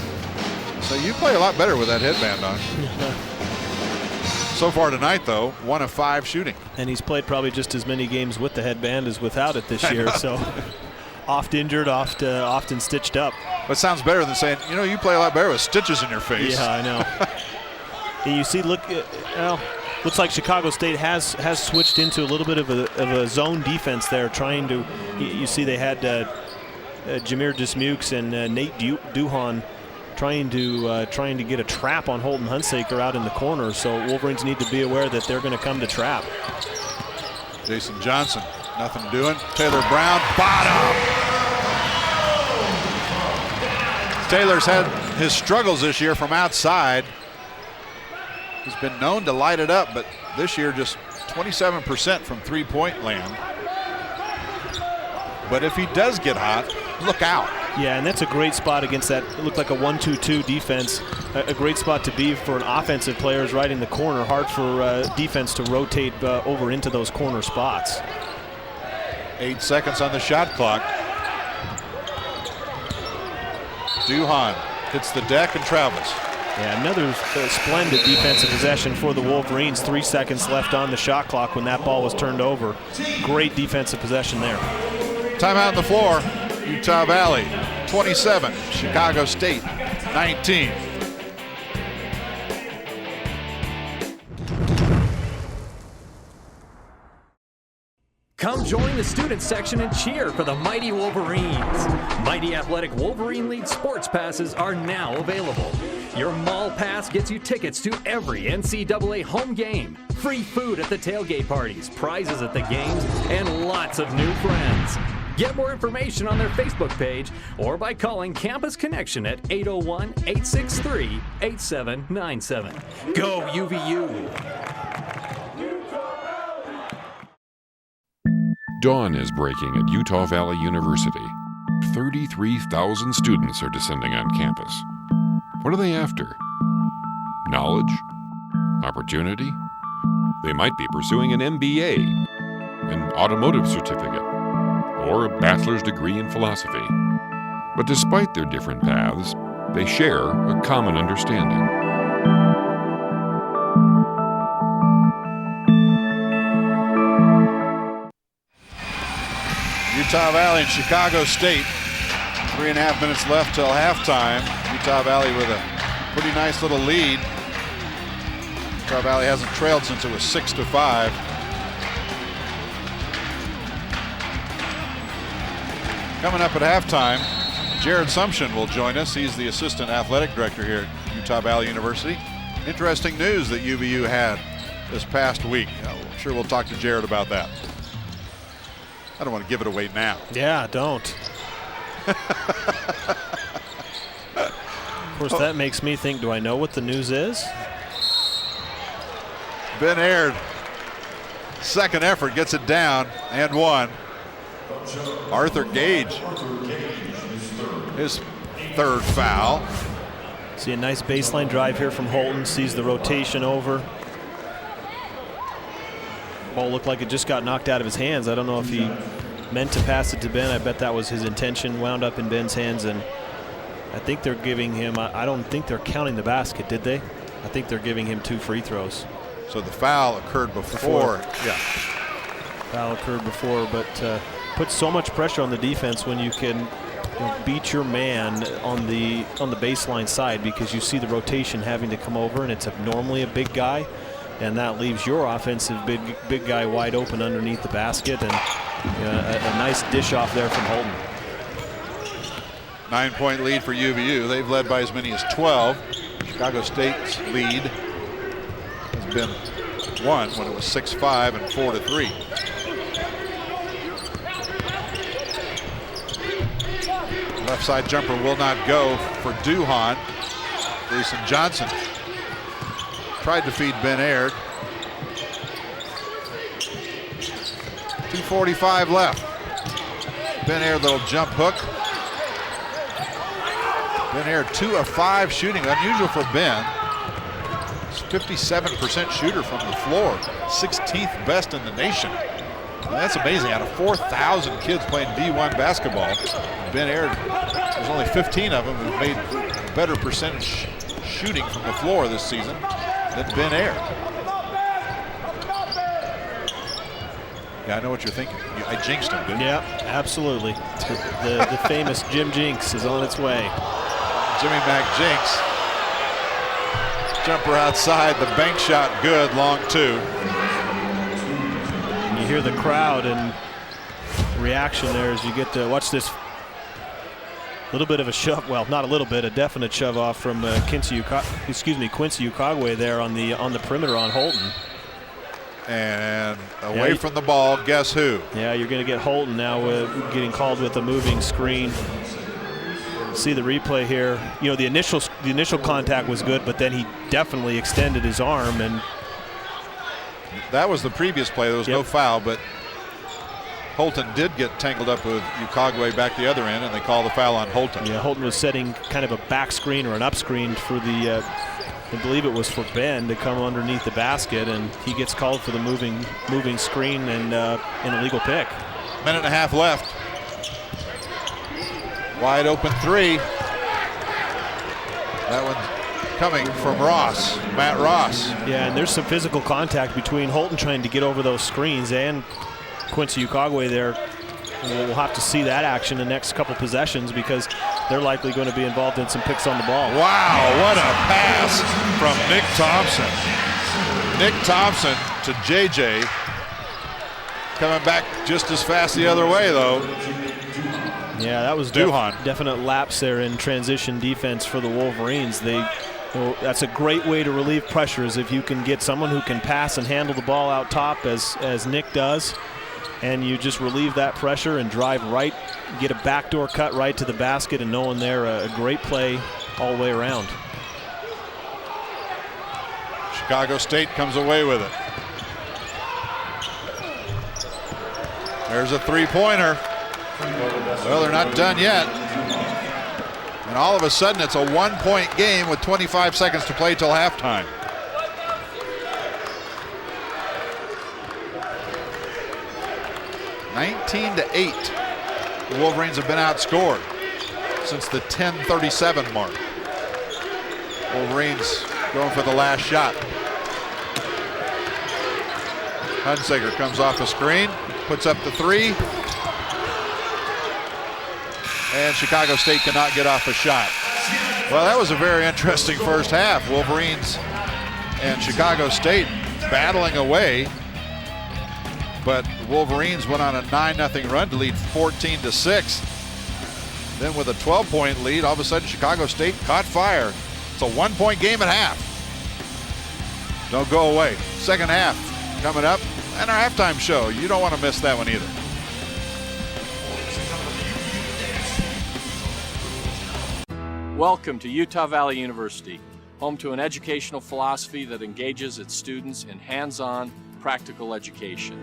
So you play a lot better with that headband on. So far tonight, though, 1 of 5 shooting. And he's played probably just as many games with the headband as without it this year. So oft injured, often stitched up. But sounds better than saying, you play a lot better with stitches in your face. Yeah, I know. And you see, looks like Chicago State has switched into a little bit of a zone defense there, trying to. You see, they had Jameer Dismukes and Nate Duhan trying to get a trap on Holton Hunsaker out in the corner. So Wolverines need to be aware that they're going to come to trap. Jason Johnson, nothing doing. Taylor Brown, bottom. Taylor's had his struggles this year from outside. He's been known to light it up, but this year just 27% from three-point land. But if he does get hot, look out. Yeah, and that's a great spot against that. It looked like a 1-2-2 defense. A great spot to be for an offensive player is right in the corner. Hard for defense to rotate over into those corner spots. 8 seconds on the shot clock. Duhan hits the deck and travels. Yeah, another splendid defensive possession for the Wolverines. 3 seconds left on the shot clock when that ball was turned over. Great defensive possession there. Timeout on the floor. Utah Valley 27, Chicago State 19. Come join the student section and cheer for the Mighty Wolverines. Mighty Athletic Wolverine League sports passes are now available. Your mall pass gets you tickets to every NCAA home game, free food at the tailgate parties, prizes at the games, and lots of new friends. Get more information on their Facebook page or by calling Campus Connection at 801-863-8797. Go UVU! Dawn is breaking at Utah Valley University. 33,000 students are descending on campus. What are they after? Knowledge? Opportunity? They might be pursuing an MBA, an automotive certificate, or a bachelor's degree in philosophy. But despite their different paths, they share a common understanding. Utah Valley and Chicago State. 3.5 minutes left till halftime. Utah Valley with a pretty nice little lead. Utah Valley hasn't trailed since it was 6-5. Coming up at halftime, Jared Sumption will join us. He's the assistant athletic director here at Utah Valley University. Interesting news that UVU had this past week. I'm sure we'll talk to Jared about that. I don't want to give it away now. Yeah, don't. Of course, that makes me think, do I know what the news is? Ben Aird, second effort, gets it down and one. Arthur Gage, his third foul. See a nice baseline drive here from Holton, sees the rotation over. Ball looked like it just got knocked out of his hands. I don't know if he meant to pass it to Ben. I bet that was his intention, wound up in Ben's hands, and I think they're giving him, I don't think they're counting the basket, did they? I think they're giving him 2 free throws. So the foul occurred before. Yeah. Foul occurred before, but puts so much pressure on the defense when you can beat your man on the baseline side, because you see the rotation having to come over, and it's normally a big guy, and that leaves your offensive big guy wide open underneath the basket, and a nice dish off there from Holton. 9-point lead for UVU. They've led by as many as 12. Chicago State's lead has been 1 when it was 6-5 and 4-3. Left side jumper will not go for Duhan. Jason Johnson tried to feed Ben Aird. 2:45 left. Ben Aird, little jump hook. Ben Aird 2 of 5 shooting, unusual for Ben. He's 57% shooter from the floor, 16th best in the nation. And that's amazing. Out of 4,000 kids playing D1 basketball, Ben Aird, there's only 15 of them who've made a better percentage shooting from the floor this season than Ben Aird. Yeah, I know what you're thinking. I jinxed him, didn't you? Yeah, absolutely. The famous Jim Jinx is on its way. Jimmy Mac Jinx. Jumper outside, the bank shot good, long two. And you hear the crowd and reaction there as you get to watch this little bit of a shove, well, not a little bit, a definite shove off from Quincy Ukagwe there on the perimeter on Holton. And away from the ball, guess who? Yeah, you're going to get Holton now getting called with a moving screen. See the replay here. You know, the initial contact was good, but then he definitely extended his arm, and that was the previous play. There was no foul, but Holton did get tangled up with Ukagwe back the other end, and they call the foul on Holton. Yeah, Holton was setting kind of a back screen or an up screen for the, I believe it was for Ben to come underneath the basket, and he gets called for the moving screen and an illegal pick. Minute and a half left. Wide open three. That one coming from Ross, Matt Ross. Yeah, and there's some physical contact between Holton trying to get over those screens and Quincy Ukagwe there. We'll have to see that action in the next couple possessions because they're likely going to be involved in some picks on the ball. Wow, what a pass from Nick Thompson. Nick Thompson to JJ. Coming back just as fast the other way, though. Yeah, that was definite lapse there in transition defense for the Wolverines. That's a great way to relieve pressures if you can get someone who can pass and handle the ball out top as Nick does, and you just relieve that pressure and drive right, get a backdoor cut right to the basket, and knowing there a great play all the way around. Chicago State comes away with it. There's a three-pointer. Well, they're not done yet. And all of a sudden, it's a one-point game with 25 seconds to play till halftime. (19-8). The Wolverines have been outscored since the 10:37 mark. Wolverines going for the last shot. Hunsaker comes off a screen, puts up the three. And Chicago State cannot get off a shot. Well, that was a very interesting first half. Wolverines and Chicago State battling away. But Wolverines went on a 9-0 run to lead 14-6. Then with a 12-point lead, all of a sudden Chicago State caught fire. It's a one-point game at half. Don't go away. Second half coming up, and our halftime show. You don't want to miss that one either. Welcome to Utah Valley University, home to an educational philosophy that engages its students in hands-on, practical education.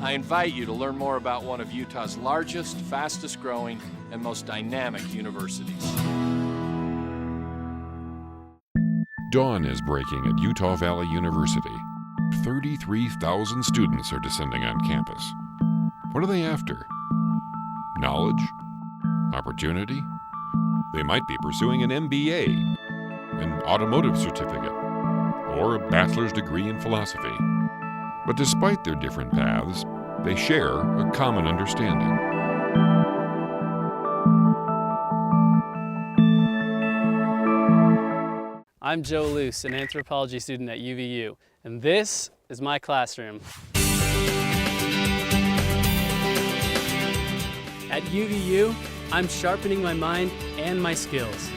I invite you to learn more about one of Utah's largest, fastest growing, and most dynamic universities. Dawn is breaking at Utah Valley University. 33,000 students are descending on campus. What are they after? Knowledge? Opportunity? They might be pursuing an MBA, an automotive certificate, or a bachelor's degree in philosophy. But despite their different paths, they share a common understanding. I'm Joe Luce, an anthropology student at UVU, and this is my classroom. At UVU, I'm sharpening my mind and my skills.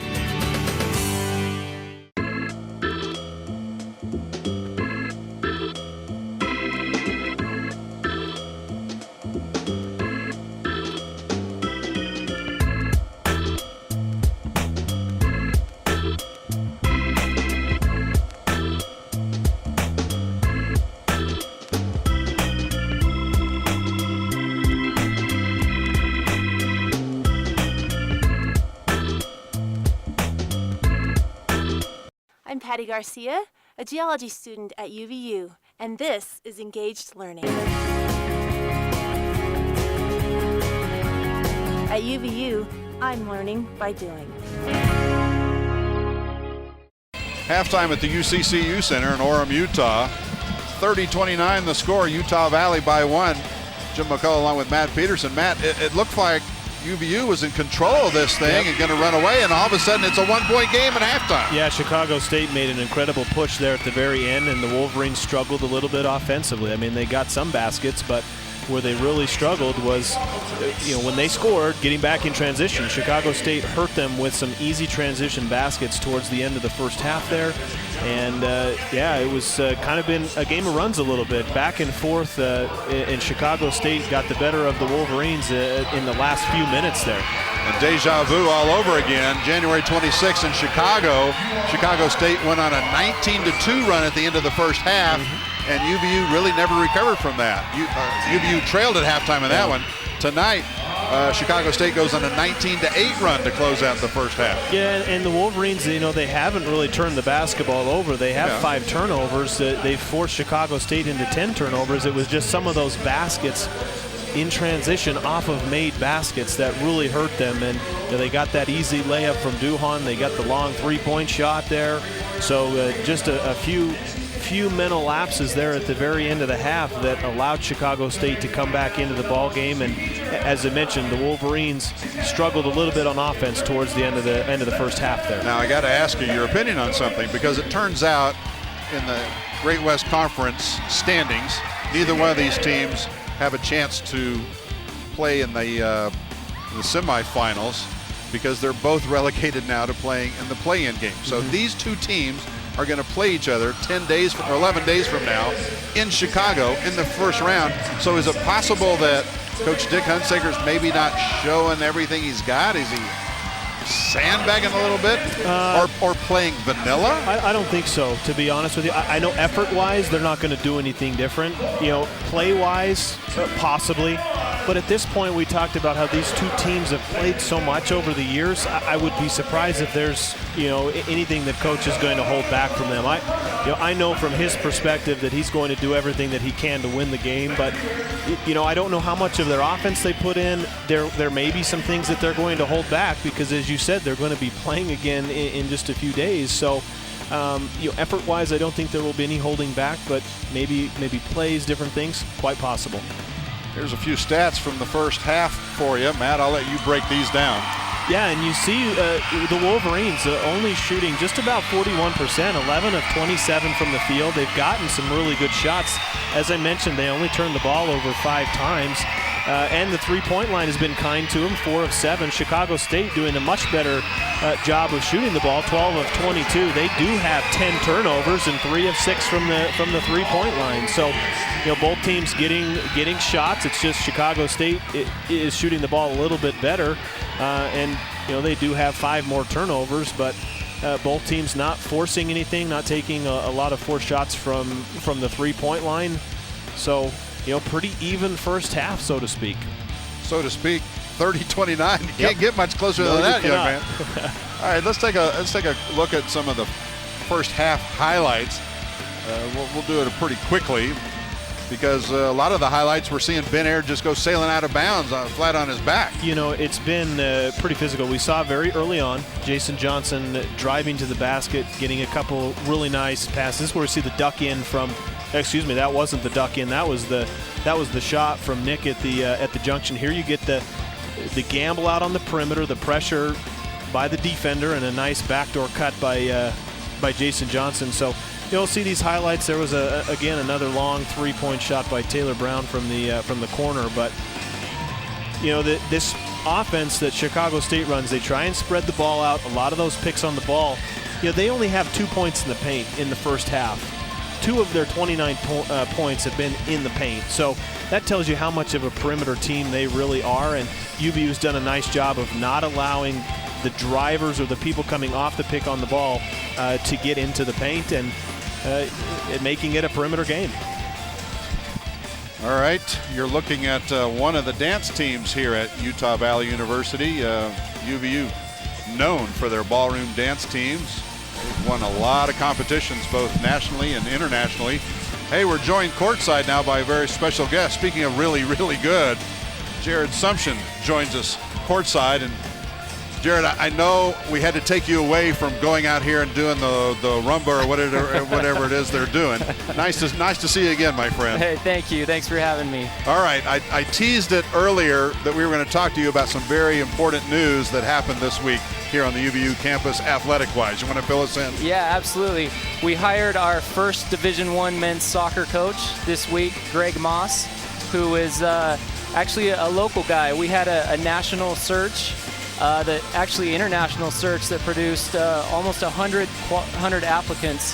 I'm Patty Garcia, a geology student at UVU, and this is Engaged Learning. At UVU, I'm learning by doing. Halftime at the UCCU Center in Orem, Utah. 30-29 the score, Utah Valley by 1. Jim McCullough along with Matt Peterson. Matt, it looked like UVU was in control of this thing and going to run away, and all of a sudden it's a 1-point game at halftime. Yeah, Chicago State made an incredible push there at the very end, and the Wolverines struggled a little bit offensively. I mean, they got some baskets, but where they really struggled was, when they scored, getting back in transition. Chicago State hurt them with some easy transition baskets towards the end of the first half there. And, it was kind of been a game of runs a little bit, back and forth, and Chicago State got the better of the Wolverines in the last few minutes there. And deja vu all over again. January 26th in Chicago. Chicago State went on a 19-2 run at the end of the first half. And UVU really never recovered from that. UVU trailed at halftime in that one. Tonight, Chicago State goes on a 19-8 run to close out the first half. Yeah, and the Wolverines, they haven't really turned the basketball over. They have 5 turnovers. They forced Chicago State into 10 turnovers. It was just some of those baskets in transition off of made baskets that really hurt them. And they got that easy layup from Duhon. They got the long three-point shot there. So just a few mental lapses there at the very end of the half that allowed Chicago State to come back into the ball game. And as I mentioned, the Wolverines struggled a little bit on offense towards the end of the first half there. Now I got to ask you your opinion on something, because it turns out in the Great West Conference standings, neither one of these teams have a chance to play in the semifinals, because they're both relegated now to playing in the play-in game. So these two teams are going to play each other 11 days from now in Chicago in the first round. So is it possible that Coach Dick Hunsaker's maybe not showing everything he's got? Is he sandbagging a little bit, or playing vanilla? I don't think so, to be honest with you. I know effort-wise they're not going to do anything different. Play-wise, possibly. But at this point, we talked about how these two teams have played so much over the years. I would be surprised if there's, anything that coach is going to hold back from them. I know from his perspective that he's going to do everything that he can to win the game. But, I don't know how much of their offense they put in. There may be some things that they're going to hold back, because, as you said, they're going to be playing again in just a few days. So, effort-wise, I don't think there will be any holding back. But maybe plays, different things, quite possible. Here's a few stats from the first half for you. Matt, I'll let you break these down. Yeah, and you see the Wolverines only shooting just about 41%, 11 of 27 from the field. They've gotten some really good shots. As I mentioned, they only turned the ball over 5 times. And the three-point line has been kind to them, 4 of 7. Chicago State doing a much better job of shooting the ball, 12 of 22. They do have 10 turnovers and 3 of 6 from the three-point line. So, both teams getting shots. It's just Chicago State is shooting the ball a little bit better, and they do have 5 more turnovers, but both teams not forcing anything, not taking a lot of forced shots from the three-point line. So, pretty even first half, so to speak. 30-29. You can't get much closer than that, young man. All right, let's take a look at some of the first half highlights. We'll do it pretty quickly, because a lot of the highlights we're seeing Ben Air just go sailing out of bounds flat on his back. It's been pretty physical. We saw very early on Jason Johnson driving to the basket, getting a couple really nice passes where we see the duck in from. Excuse me, that wasn't the duck in. That was the shot from Nick at the junction. Here you get the gamble out on the perimeter, the pressure by the defender, and a nice backdoor cut by Jason Johnson. So you'll see these highlights. There was again another long three-point shot by Taylor Brown from the corner. But this offense that Chicago State runs, they try and spread the ball out. A lot of those picks on the ball. They only have 2 points in the paint in the first half. 2 of their 29 points have been in the paint. So that tells you how much of a perimeter team they really are. And UVU's done a nice job of not allowing the drivers or the people coming off the pick on the ball to get into the paint and making it a perimeter game. All right, you're looking at one of the dance teams here at Utah Valley University. UVU, known for their ballroom dance teams. They've won a lot of competitions, both nationally and internationally. Hey, we're joined courtside now by a very special guest. Speaking of really, really good, Jared Sumption joins us courtside. And Jared, I know we had to take you away from going out here and doing the rumba or whatever it is they're doing. Nice to see you again, my friend. Hey, thank you. Thanks for having me. All right, I teased it earlier that we were going to talk to you about some very important news that happened this week here on the UVU campus athletic-wise. You want to fill us in? Yeah, absolutely. We hired our first Division I men's soccer coach this week, Greg Moss, who is actually a local guy. We had a national search, international search that produced almost 100 applicants.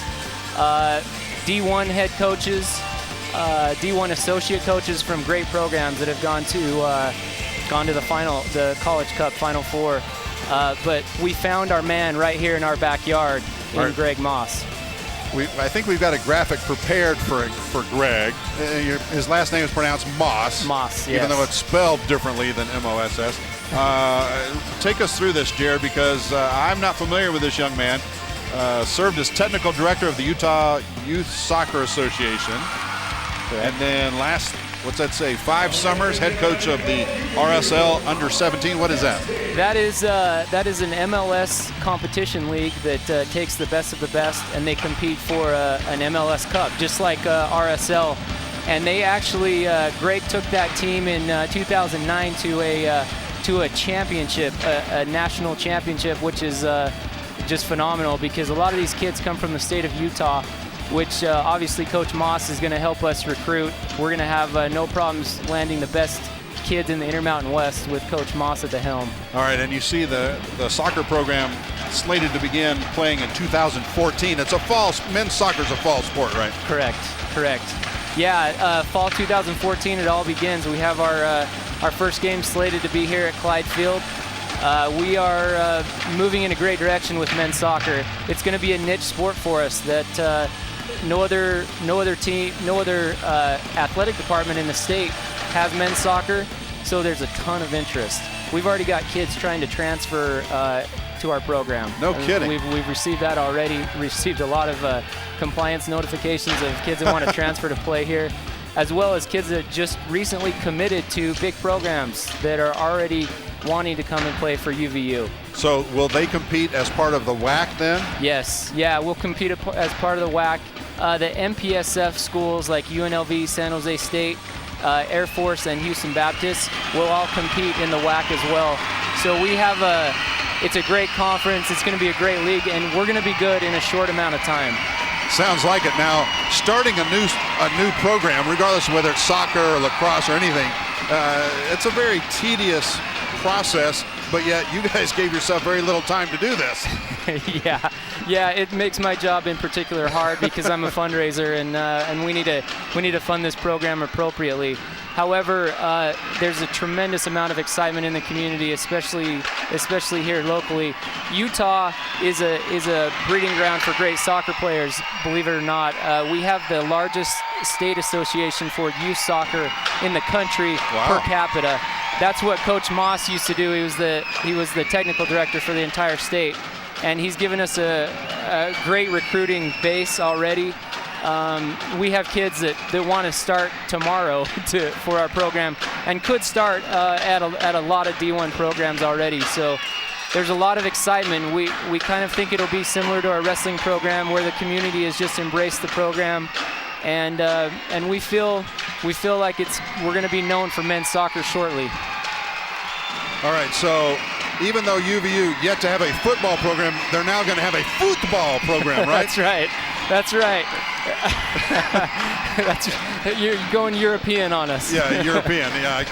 D1 head coaches, D1 associate coaches from great programs that have gone to the College Cup Final Four. But we found our man right here in our backyard in Greg Moss. I think we've got a graphic prepared for Greg. His last name is pronounced Moss. Moss, yes. Even though it's spelled differently than M-O-S-S. Take us through this, Jared, because I'm not familiar with this young man. Served as technical director of the Utah Youth Soccer Association. And then 5 summers, head coach of the RSL Under-17. What is that? That is an MLS competition league that takes the best of the best, and they compete for an MLS Cup, just like RSL. And they actually, Greg took that team in 2009 to a championship, a national championship, which is just phenomenal because a lot of these kids come from the state of Utah, which obviously Coach Moss is going to help us recruit. We're going to have no problems landing the best kids in the Intermountain West with Coach Moss at the helm. All right, and you see the soccer program slated to begin playing in 2014. Men's soccer is a fall sport, right? Correct. Yeah, fall 2014 it all begins. We have our first game slated to be here at Clyde Field. We are moving in a great direction with men's soccer. It's going to be a niche sport for us that no other athletic department in the state has men's soccer, so there's a ton of interest. We've already got kids trying to transfer to our program. No kidding. We've received that already. Received a lot of compliance notifications of kids that want to transfer to play here, as well as kids that just recently committed to big programs that are already wanting to come and play for UVU. So will they compete as part of the WAC then? Yes, yeah, we'll compete as part of the WAC. The MPSF schools like UNLV, San Jose State, Air Force, and Houston Baptist will all compete in the WAC as well. So we have it's a great conference, it's going to be a great league, and we're going to be good in a short amount of time. Sounds like it. Now, starting a new program, regardless of whether it's soccer or lacrosse or anything, it's a very tedious process, but yet you guys gave yourself very little time to do this. Yeah, it makes my job in particular hard because I'm a fundraiser and we need to fund this program appropriately. However, there's a tremendous amount of excitement in the community, especially here locally. Utah is a breeding ground for great soccer players, believe it or not. We have the largest state association for youth soccer in the country per capita. That's what Coach Moss used to do. He was the technical director for the entire state, and he's given us a great recruiting base already. We have kids that want to start tomorrow for our program, and could start at a lot of D1 programs already. So there's a lot of excitement. We kind of think it'll be similar to our wrestling program, where the community has just embraced the program, and we feel like we're going to be known for men's soccer shortly. All right, so even though UVU yet to have a football program, they're now going to have a football program, right? That's right. You're going European on us. Yeah, European. Yeah, I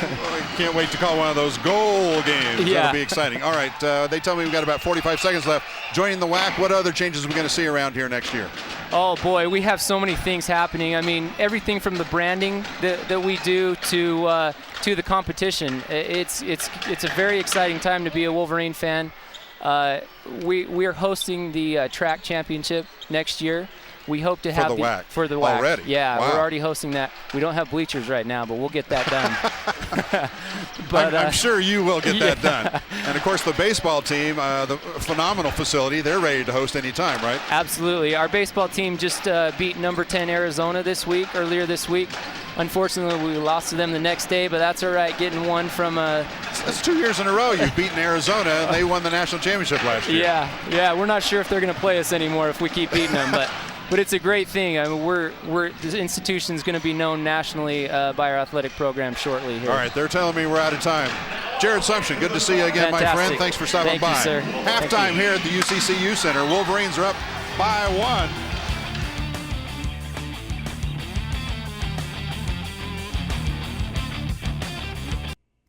can't wait to call one of those goal games. Yeah. That'll be exciting. All right, they tell me we've got about 45 seconds left. Joining the WAC, what other changes are we going to see around here next year? Oh boy, we have so many things happening. I mean, everything from the branding that we do to the competition. It's a very exciting time to be a Wolverine fan. We are hosting the track championship next year. We hope to have the WAC. For the WAC. Already? Yeah, Wow. we're already hosting that. We don't have bleachers right now, but we'll get that done. But I'm sure you will get that done. And of course, the baseball team, the phenomenal facility, they're ready to host any time, right? Absolutely. Our baseball team just beat number 10 Arizona earlier this week. Unfortunately, we lost to them the next day, but that's all right. Getting one from That's 2 years in a row you've beaten Arizona, and they won the national championship last year. Yeah. We're not sure if they're going to play us anymore if we keep beating them, but it's a great thing. I mean, this institution is going to be known nationally by our athletic program shortly here. All right, they're telling me we're out of time. Jared Sumption, good to see you again, Fantastic. my friend. Thanks for stopping by. Thank you, sir. Halftime here at the UCCU Center. Wolverines are up by 1.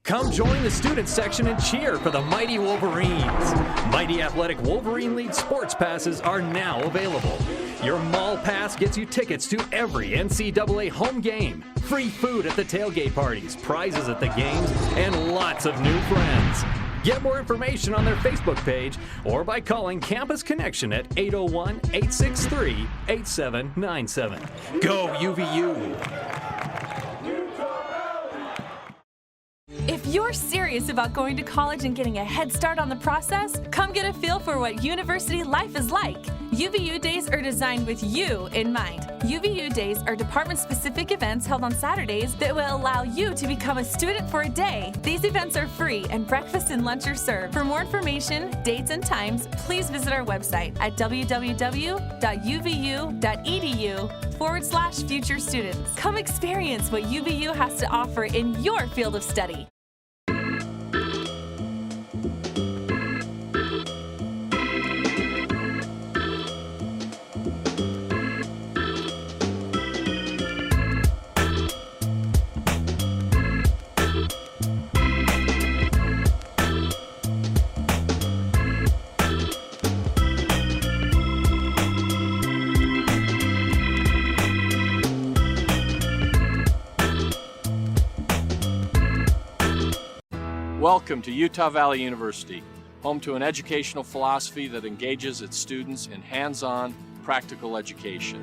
Come join the student section and cheer for the Mighty Wolverines. Mighty Athletic Wolverine League sports passes are now available. Your mall pass gets you tickets to every NCAA home game, free food at the tailgate parties, prizes at the games, and lots of new friends. Get more information on their Facebook page or by calling Campus Connection at 801-863-8797. Go UVU! If you're serious about going to college and getting a head start on the process, come get a feel for what university life is like. UVU Days are designed with you in mind. UVU Days are department-specific events held on Saturdays that will allow you to become a student for a day. These events are free and breakfast and lunch are served. For more information, dates, and times, please visit our website at www.uvu.edu/future students. Come experience what UVU has to offer in your field of study. Welcome to Utah Valley University, home to an educational philosophy that engages its students in hands-on, practical education.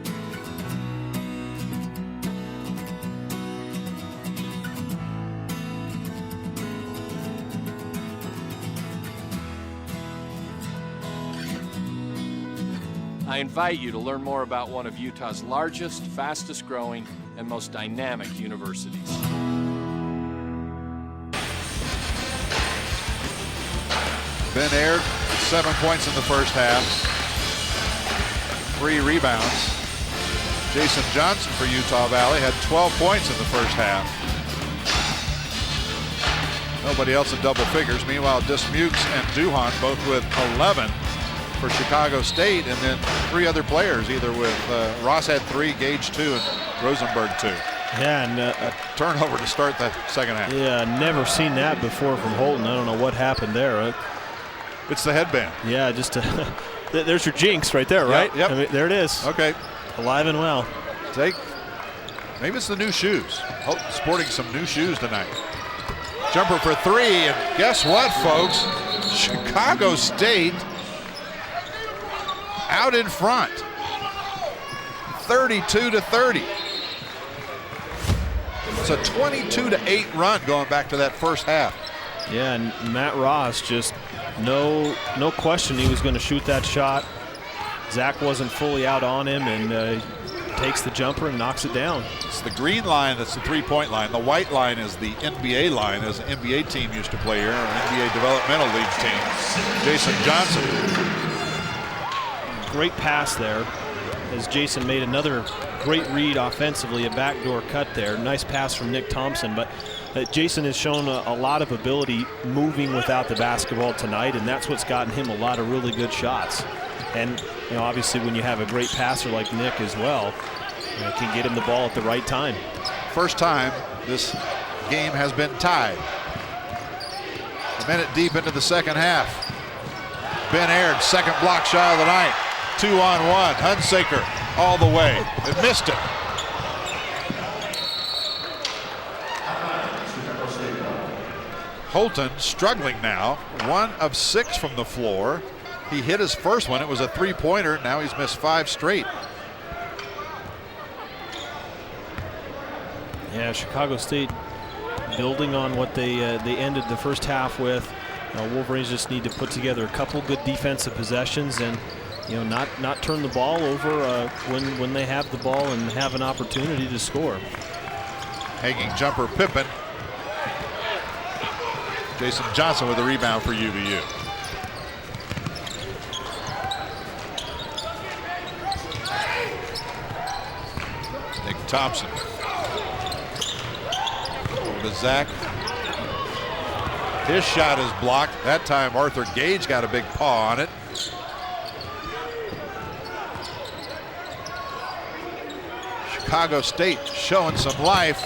I invite you to learn more about one of Utah's largest, fastest growing, and most dynamic universities. Ben Aird, 7 points in the first half, 3 rebounds. Jason Johnson for Utah Valley had 12 points in the first half. Nobody else in double figures. Meanwhile, Dismukes and Duhan both with 11 for Chicago State, and then 3 other players, either with Ross had 3, Gage 2, and Rosenberg 2. Yeah, and a turnover to start that second half. Yeah, never seen that before from Holton. I don't know what happened there. It's the headband. Yeah, just there's your jinx right there, right? Yep. I mean, there it is. Okay. Alive and well. Maybe it's the new shoes. Holton sporting some new shoes tonight. Jumper for 3, and guess what, folks? Chicago State out in front, 32-30. It's a 22-8 run going back to that first half. Yeah, and Matt Ross just no question he was going to shoot that shot. Zach wasn't fully out on him, and takes the jumper and knocks it down. It's the green line that's the three-point line. The white line is the NBA line, as an NBA team used to play here, an NBA developmental league team. Jason Johnson. Great pass there, as Jason made another great read offensively, a backdoor cut there. Nice pass from Nick Thompson, but Jason has shown a lot of ability moving without the basketball tonight, and that's what's gotten him a lot of really good shots. And obviously when you have a great passer like Nick as well, can get him the ball at the right time. First time this game has been tied. A minute deep into the second half. Ben Aird, second block shot of the night. 2-on-1, Hunsaker all the way. It missed it. Holton struggling now, 1 of 6 from the floor. He hit his first one. It was a three-pointer. Now he's missed 5 straight. Yeah, Chicago State building on what they ended the first half with. Wolverines just need to put together a couple good defensive possessions and not turn the ball over when they have the ball and have an opportunity to score. Hanging jumper Pippen. Jason Johnson with a rebound for UVU. Nick Thompson. Over to Zach. His shot is blocked. That time Arthur Gage got a big paw on it. Chicago State showing some life.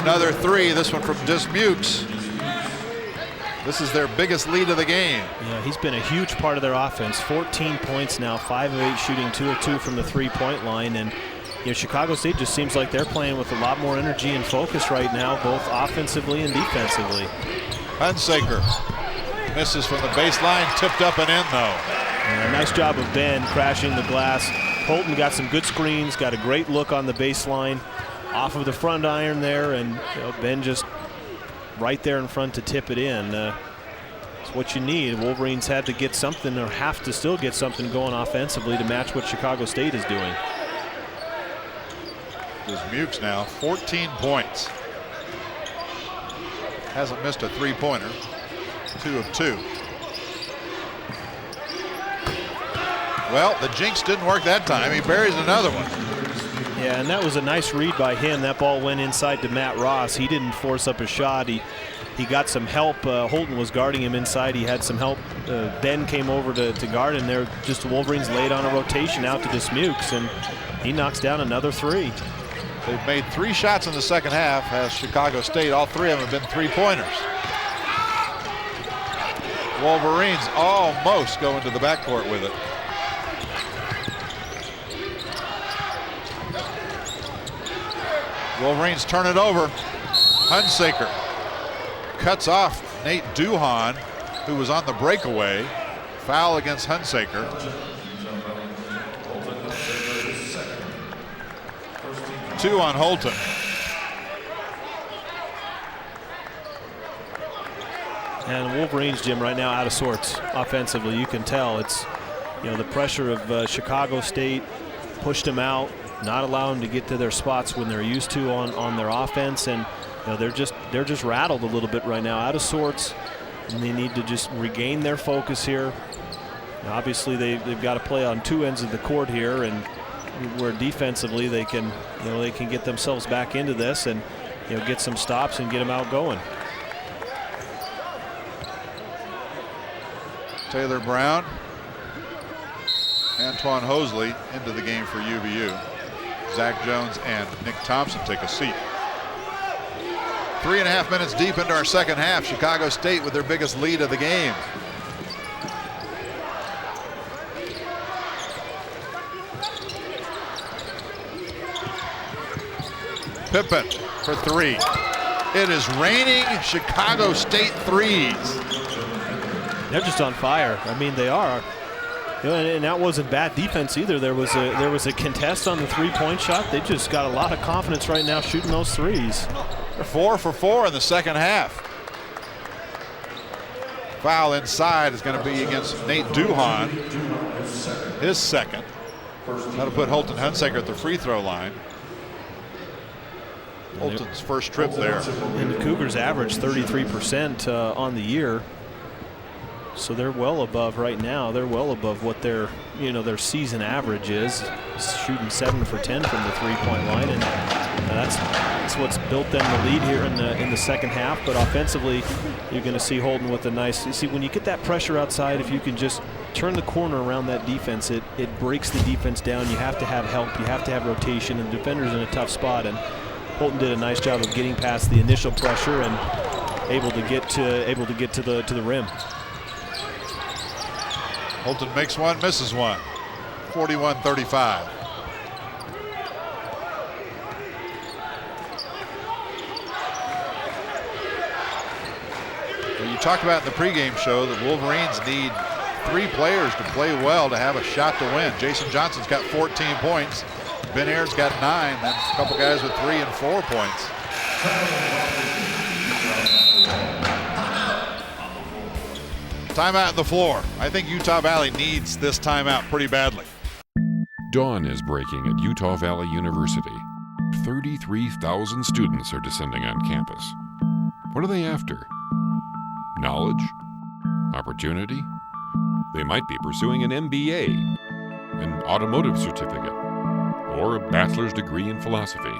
Another three, this one from Dismukes. This is their biggest lead of the game. Yeah, he's been a huge part of their offense. 14 points now, 5 of 8 shooting, 2 of 2 from the three-point line. And Chicago State just seems like they're playing with a lot more energy and focus right now, both offensively and defensively. Hunsaker misses from the baseline, tipped up and in though. Yeah, nice job of Ben crashing the glass. Holton got some good screens, got a great look on the baseline, off of the front iron there, and Ben just right there in front to tip it in. It's what you need. Wolverines had to get something, or have to still get something going offensively to match what Chicago State is doing. Dismukes now 14 points. Hasn't missed a three-pointer. 2 of 2. Well, the jinx didn't work that time. He buries another one. Yeah, and that was a nice read by him. That ball went inside to Matt Ross. He didn't force up a shot. He got some help. Holton was guarding him inside. He had some help. Ben came over to guard him there. Just the Wolverines laid on a rotation out to Dismukes, and he knocks down another three. They've made 3 shots in the second half as Chicago State. All 3 of them have been three-pointers. Wolverines almost go into the backcourt with it. Wolverines turn it over. Hunsaker cuts off Nate Duhan, who was on the breakaway. Foul against Hunsaker. Two on Holton. And Wolverines, Jim, right now out of sorts offensively. You can tell it's, the pressure of Chicago State pushed them out, not allow them to get to their spots when they're used to on their offense, and they're just rattled a little bit right now, out of sorts, and they need to just regain their focus here. Now, obviously, they've got to play on 2 ends of the court here, and where defensively they can get themselves back into this and get some stops and get them out going. Taylor Brown, Antoine Hosley into the game for UVU. Zach Jones and Nick Thompson take a seat. 3.5 minutes deep into our second half. Chicago State with their biggest lead of the game. Pippen for 3. It is raining Chicago State threes. They're just on fire. I mean, they are. And that wasn't bad defense either. There was a contest on the three-point shot. They just got a lot of confidence right now shooting those threes. They're 4 for 4 in the second half. Foul inside is going to be against Nate Duhan. His second. That'll put Holton Hunsaker at the free throw line. Holton's first trip there. And the Cougars average 33% on the year. So they're well above right now. They're well above what their season average is, shooting 7 for 10 from the three-point line, and that's what's built them the lead here in the second half. But offensively, you're going to see Holton with a nice. You see, when you get that pressure outside, if you can just turn the corner around that defense, it breaks the defense down. You have to have help. You have to have rotation, and the defender's in a tough spot. And Holton did a nice job of getting past the initial pressure and able to get to the rim. Holton makes one, misses one. 41-35. Well, you talked about in the pregame show that Wolverines need 3 players to play well to have a shot to win. Jason Johnson's got 14 points. Ben Aird's got 9, and a couple guys with 3 and 4 points. Timeout on the floor. I think Utah Valley needs this timeout pretty badly. Dawn is breaking at Utah Valley University. 33,000 students are descending on campus. What are they after? Knowledge? Opportunity? They might be pursuing an MBA, an automotive certificate, or a bachelor's degree in philosophy.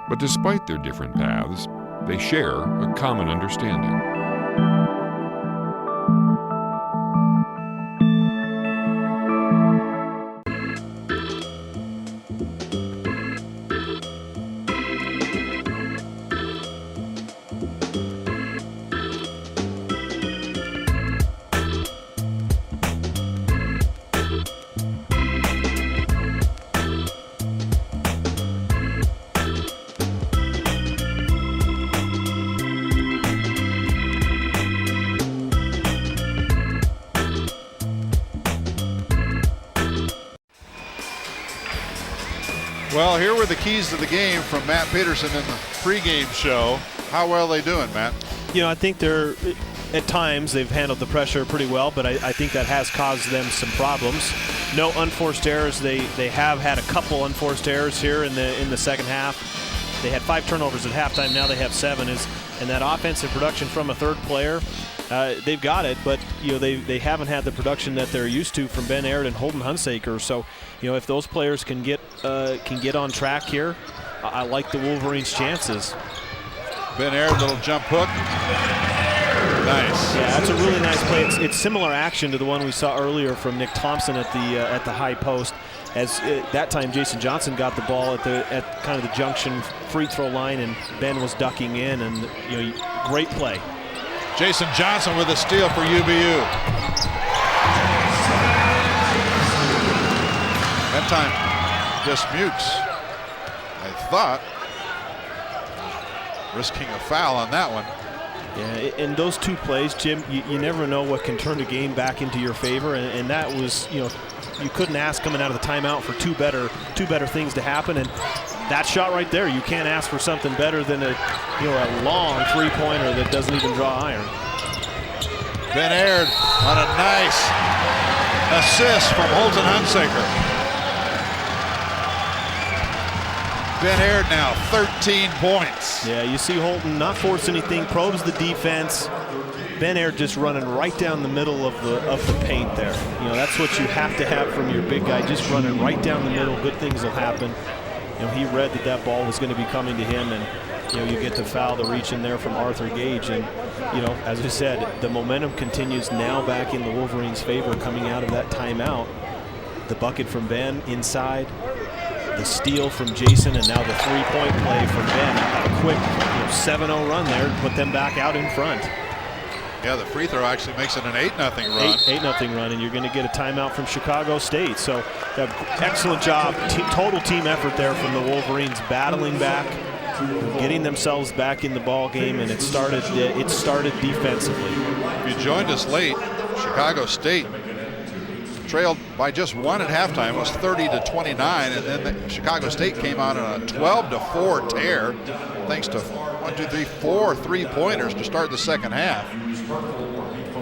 But despite their different paths, they share a common understanding. Well, here were the keys to the game from Matt Peterson in the pregame show. How well are they doing, Matt? You know, I think they're, at times, they've handled the pressure pretty well, but I think that has caused them some problems. No unforced errors. They have had a couple unforced errors here in the second half. They had 5 turnovers at halftime. Now they have 7. And that offensive production from a third player, they've got it, but you know they haven't had the production that they're used to from Ben Aird and Holden Hunsaker. So, you know, if those players can get on track here, I like the Wolverines' chances. Ben Aird, little jump hook. Nice. Yeah, that's a really nice play. It's similar action to the one we saw earlier from Nick Thompson at the high post. As that time, Jason Johnson got the ball at kind of the junction free throw line, and Ben was ducking in, and you know, great play. Jason Johnson with a steal for UVU. That time, Dismukes, I thought, risking a foul on that one. Yeah, in those 2 plays, Jim, you never know what can turn the game back into your favor, and that was, you know, you couldn't ask coming out of the timeout for two better things to happen, and that shot right there, you can't ask for something better than a long three-pointer that doesn't even draw iron. Ben Aird on a nice assist from Holden Hunsaker. Ben Aird now 13 points. Yeah, you see Holden not force anything, probes the defense. Ben Aird just running right down the middle of the paint there. You know, that's what you have to have from your big guy, just running right down the middle. Good things will happen. You know, he read that ball was going to be coming to him, and you know, you get the foul, the reach in there from Arthur Gage, and you know, as I said, the momentum continues now back in the Wolverines' favor coming out of that timeout. The bucket from Ben inside, the steal from Jason, and now the three-point play from Ben. A quick 7-0 run there to put them back out in front. Yeah, the free throw actually makes it an 8-0 run. 8-0 run, and you're going to get a timeout from Chicago State. So, excellent job, total team effort there from the Wolverines, battling back, getting themselves back in the ball game, and it started defensively. If you joined us late, Chicago State trailed by just 1 at halftime. It was 30-29, and then Chicago State came out on a 12-4 tear, thanks to 4 three-pointers to start the second half.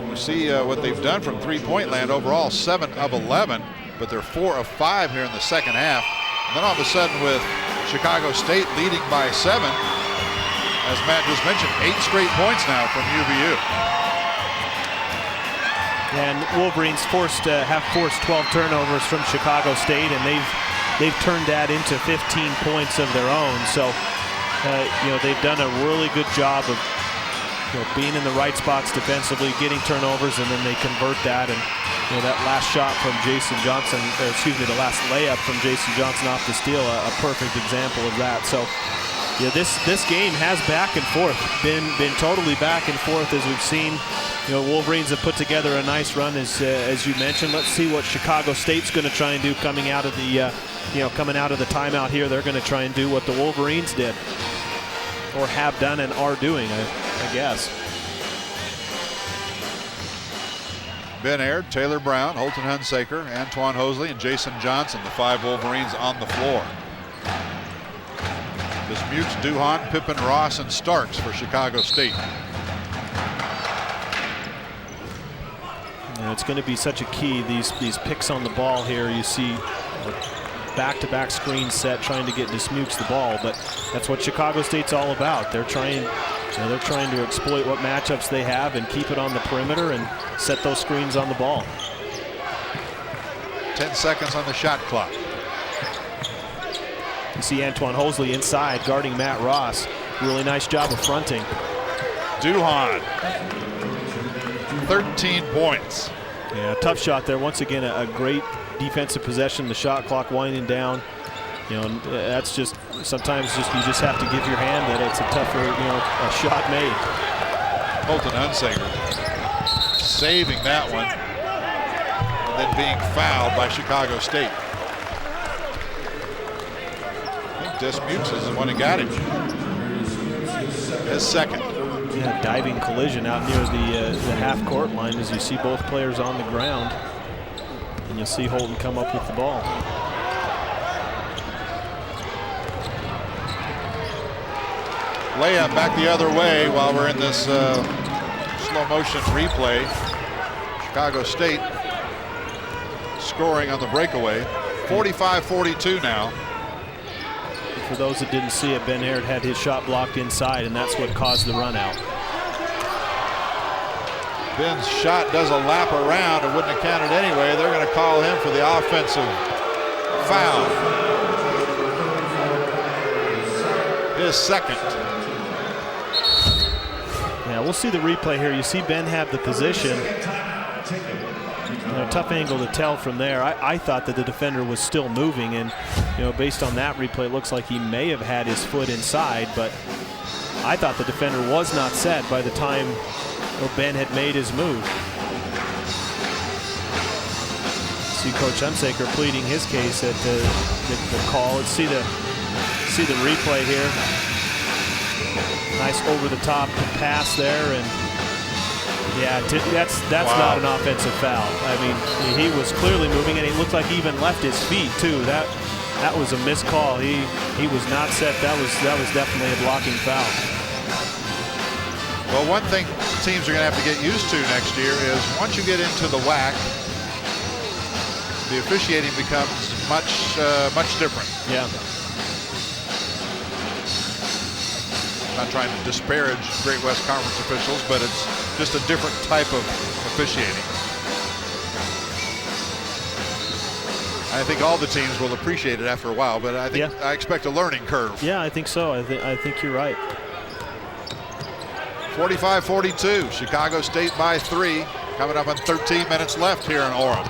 You see what they've done from three-point land overall, 7 of 11, but they're 4 of 5 here in the second half. And then all of a sudden, with Chicago State leading by 7, as Matt just mentioned, 8 straight points now from UVU. And Wolverines have forced 12 turnovers from Chicago State, and they've turned that into 15 points of their own. So, you know, they've done a really good job of being in the right spots defensively, getting turnovers, and then they convert that. And you know, that last shot from Jason Johnson, the last layup from Jason Johnson off the steal, a perfect example of that. So, yeah, this game has back and forth, been totally back and forth, as we've seen. You know, Wolverines have put together a nice run, as you mentioned. Let's see what Chicago State's going to try and do coming out of the timeout here. They're going to try and do what the Wolverines did, or have done and are doing, I guess. Ben Aird, Taylor Brown, Holton Hunsaker, Antoine Hosley, and Jason Johnson, the 5 Wolverines on the floor. Dismukes, Duhon, Pippen, Ross, and Starks for Chicago State. And it's going to be such a key, these picks on the ball here. You see back-to-back screen set trying to get Dismukes the ball, but that's what Chicago State's all about. They're trying to exploit what matchups they have and keep it on the perimeter and set those screens on the ball. 10 seconds on the shot clock. You see Antoine Hosley inside guarding Matt Ross. Really nice job of fronting. Duhon, 13 points. Yeah, tough shot there. Once again, a great defensive possession. The shot clock winding down. You know, and that's just sometimes you just have to give your hand that it's a tougher, a shot made. Holton Hunsaker saving that one, and then being fouled by Chicago State. I think Dismukes is the one who got him. His second. Yeah, diving collision out near the half-court line as you see both players on the ground, and you'll see Holton come up with the ball. Layup back the other way while we're in this slow motion replay. Chicago State scoring on the breakaway. 45-42 now. For those that didn't see it, Ben Aird had his shot blocked inside, and that's what caused the run out. Ben's shot does a lap around and wouldn't have counted anyway. They're going to call him for the offensive foul. His second. Yeah, we'll see the replay here. You see Ben have the position. Tough angle to tell from there. I thought that the defender was still moving, and based on that replay, it looks like he may have had his foot inside, but I thought the defender was not set by the time Ben had made his move. See Coach Hunsaker pleading his case at the call. Let's see the replay here. Nice over-the-top pass there, and yeah, that's not an offensive foul. I mean, he was clearly moving, and it looked like he even left his feet too. That was a missed call. He was not set. That was definitely a blocking foul. Well, one thing teams are going to have to get used to next year is once you get into the WAC, the officiating becomes much different. Yeah. I'm not trying to disparage Great West Conference officials, but it's just a different type of officiating. I think all the teams will appreciate it after a while, but I expect a learning curve. Yeah, I think so. I think you're right. 45-42, Chicago State by 3, coming up on 13 minutes left here in Orem.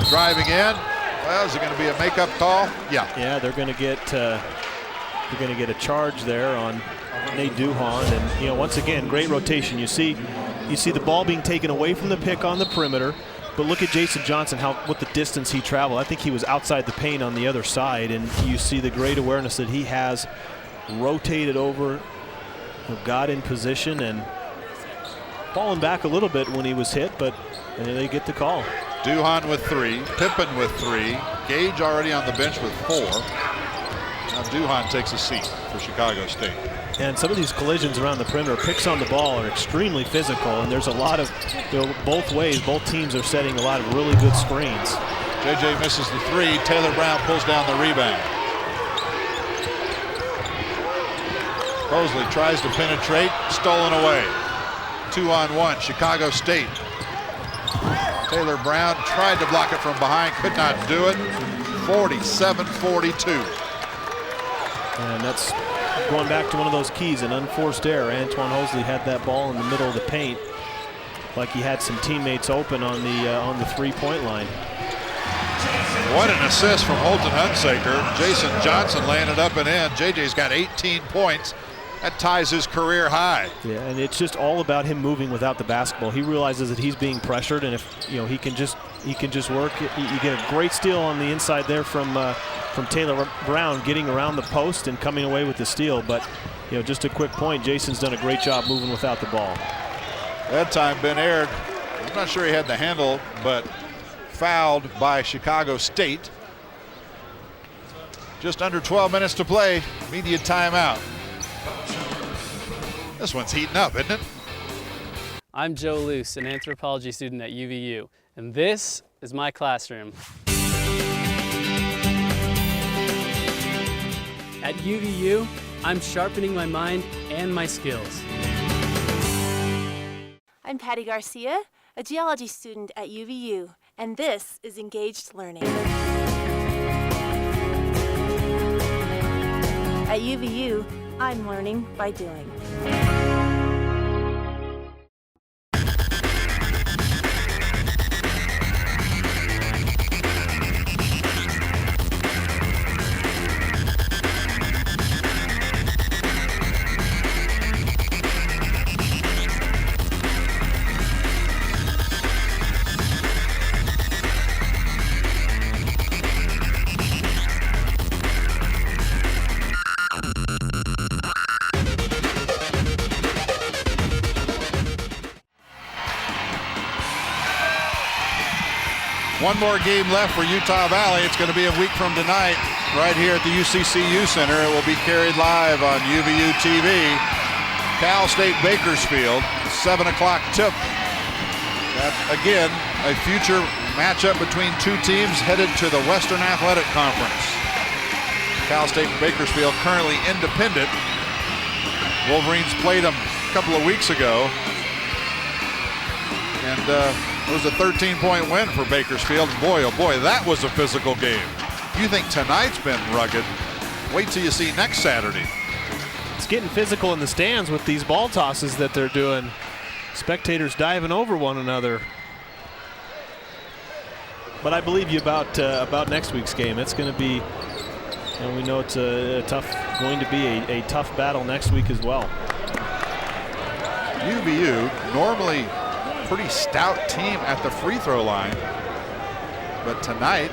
Driving in. Well, is it going to be a makeup call? Yeah. Yeah, they're going to get a charge there on Nate Duhon, and once again, great rotation. You see the ball being taken away from the pick on the perimeter, but look at Jason Johnson, what the distance he traveled. I think he was outside the paint on the other side, and you see the great awareness that he has, rotated over, got in position, and falling back a little bit when he was hit, but they get the call. Duhon with 3, Pippen with 3, Gage already on the bench with 4. Now Duhon takes a seat for Chicago State. And some of these collisions around the perimeter, picks on the ball, are extremely physical, and there's a lot of, both ways, both teams are setting a lot of really good screens. JJ misses the 3, Taylor Brown pulls down the rebound. Mosley tries to penetrate, stolen away. 2-on-1, Chicago State. Taylor Brown tried to block it from behind, could not do it. 47-42. And that's going back to one of those keys, an unforced error. Antoine Hosley had that ball in the middle of the paint, like he had some teammates open on the three-point line. What an assist from Holton Hunsaker. Jason Johnson laying it up and in. JJ's got 18 points. That ties his career high. Yeah, and it's just all about him moving without the basketball. He realizes that he's being pressured, and if he can just work. You get a great steal on the inside there from Taylor Brown, getting around the post and coming away with the steal. But just a quick point, Jason's done a great job moving without the ball. That time Ben Aird I'm not sure he had the handle, but fouled by Chicago State. Just under 12 minutes to play. Media timeout. This one's heating up, isn't it? I'm Joe Luce, an anthropology student at UVU, and this is my classroom. At UVU, I'm sharpening my mind and my skills. I'm Patty Garcia, a geology student at UVU, and this is Engaged Learning. At UVU, I'm learning by doing. One more game left for Utah Valley. It's going to be a week from tonight right here at the UCCU Center. It will be carried live on UVU TV. Cal State Bakersfield, 7 o'clock tip. That, again, a future matchup between two teams headed to the Western Athletic Conference. Cal State and Bakersfield currently independent. Wolverines played them a couple of weeks ago. And it was a 13-point win for Bakersfield. Boy, oh boy, that was a physical game. You think tonight's been rugged? Wait till you see next Saturday. It's getting physical in the stands with these ball tosses that they're doing. Spectators diving over one another. But I believe you about next week's game. It's going to be, and we know it's going to be a tough battle next week as well. UVU, normally pretty stout team at the free throw line, but tonight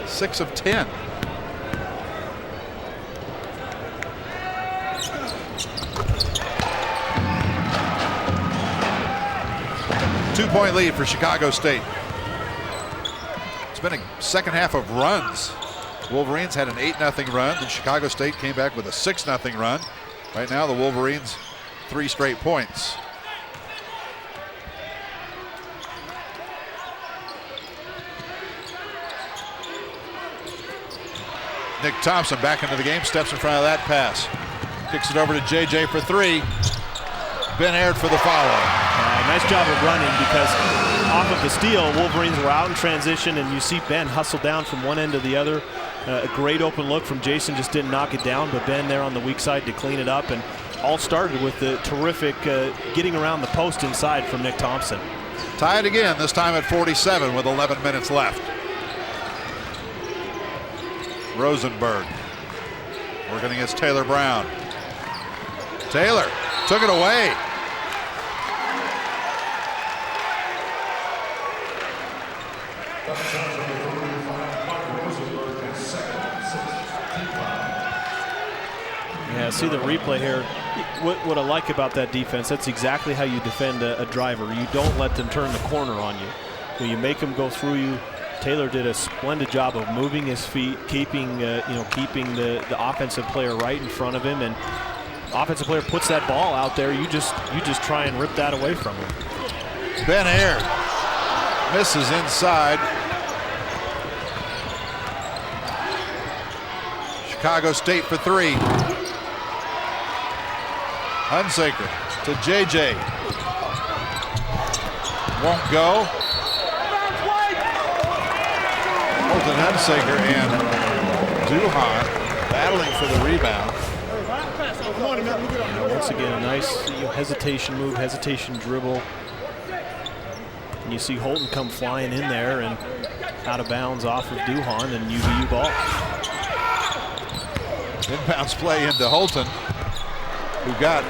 6 of 10. Two-point lead for Chicago State. It's been a second half of runs. Wolverines had an 8-0 run, and Chicago State came back with a 6-0 run. Right now the Wolverines 3 straight points. Nick Thompson back into the game, steps in front of that pass. Kicks it over to JJ for 3. Ben Aird for the follow. Nice job of running, because off of the steal, Wolverines were out in transition, and you see Ben hustle down from one end to the other. A great open look from Jason, just didn't knock it down, but Ben there on the weak side to clean it up, and all started with the terrific getting around the post inside from Nick Thompson. Tied again, this time at 47 with 11 minutes left. Rosenberg working against Taylor Brown. Taylor took it away. Yeah, see the replay here. What I like about that defense, that's exactly how you defend a driver. You don't let them turn the corner on you. When you make them go through you. Taylor did a splendid job of moving his feet, keeping the offensive player right in front of him, and offensive player puts that ball out there. You just try and rip that away from him. Ben Aird misses inside. Chicago State for 3. Hunsaker to JJ. Won't go. Colton Hunsaker and Duhan battling for the rebound. Once again, a nice hesitation move, hesitation dribble. And you see Holton come flying in there and out of bounds off of Duhan, and UVU ball. Inbounds play into Holton, who got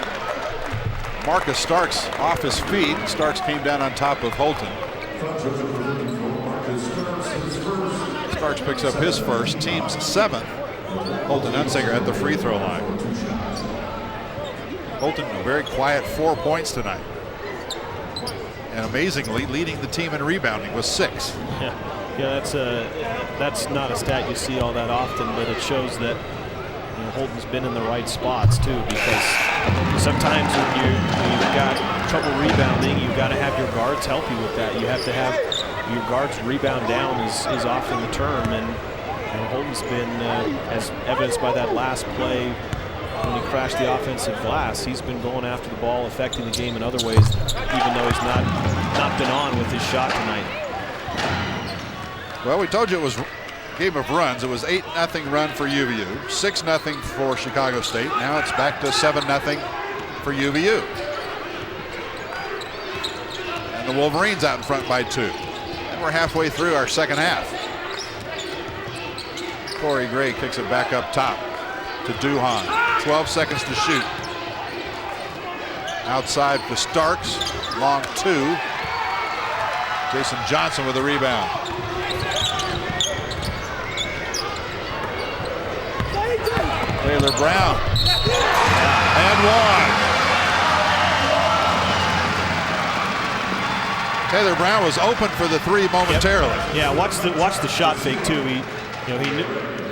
Marcus Starks off his feet. Starks came down on top of Holton. Starks picks up his first, team's 7th. Holton Hunsaker at the free throw line. Holton, a very quiet 4 points tonight. and amazingly leading the team in rebounding with 6. Yeah, that's not a stat you see all that often, but it shows that Holton's been in the right spots too, because sometimes when you've got trouble rebounding, you've got to have your guards help you with that. You have to have your guards rebound down is often the term, and Holton's been, as evidenced by that last play when he crashed the offensive glass, he's been going after the ball, affecting the game in other ways, even though he's not been on with his shot tonight. Well, we told you it was a game of runs. It was 8-0 run for UVU, 6-0 for Chicago State. Now it's back to 7-0 for UVU. And the Wolverines out in front by 2. And we're halfway through our second half. Corey Gray kicks it back up top to Duhan. 12 seconds to shoot. Outside for Starks. Long 2. Jason Johnson with a rebound. Taylor Brown. And 1. Taylor Brown was open for the 3 momentarily. Yep. Yeah, watch the shot fake too. He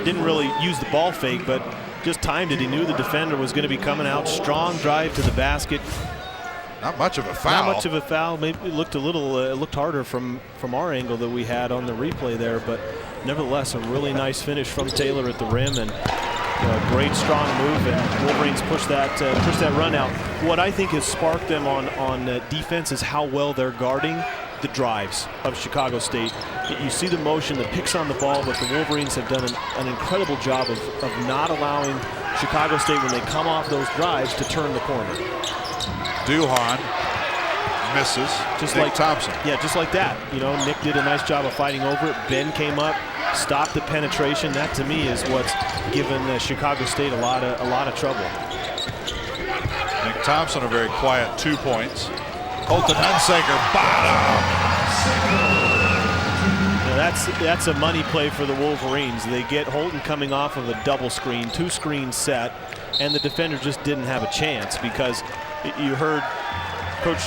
didn't really use the ball fake, but just timed it. He knew the defender was going to be coming out. Strong drive to the basket. Not much of a foul. Not much of a foul. Maybe it looked a little, it looked harder from our angle that we had on the replay there, but nevertheless, a really nice finish from Taylor at the rim, and a great strong move, and Wolverines push that run out. What I think has sparked them on defense is how well they're guarding the drives of Chicago State. You see the motion, the picks on the ball, but the Wolverines have done an incredible job of not allowing Chicago State, when they come off those drives, to turn the corner. Duhan misses. Just Nick like Thompson. Yeah, just like that. Nick did a nice job of fighting over it. Ben came up, stopped the penetration. That to me is what's given Chicago State a lot of trouble. Nick Thompson, a very quiet 2 points. Colton Hunsaker, bottom. That's a money play for the Wolverines. They get Holton coming off of a double screen, 2-screen set, and the defender just didn't have a chance, because you heard Coach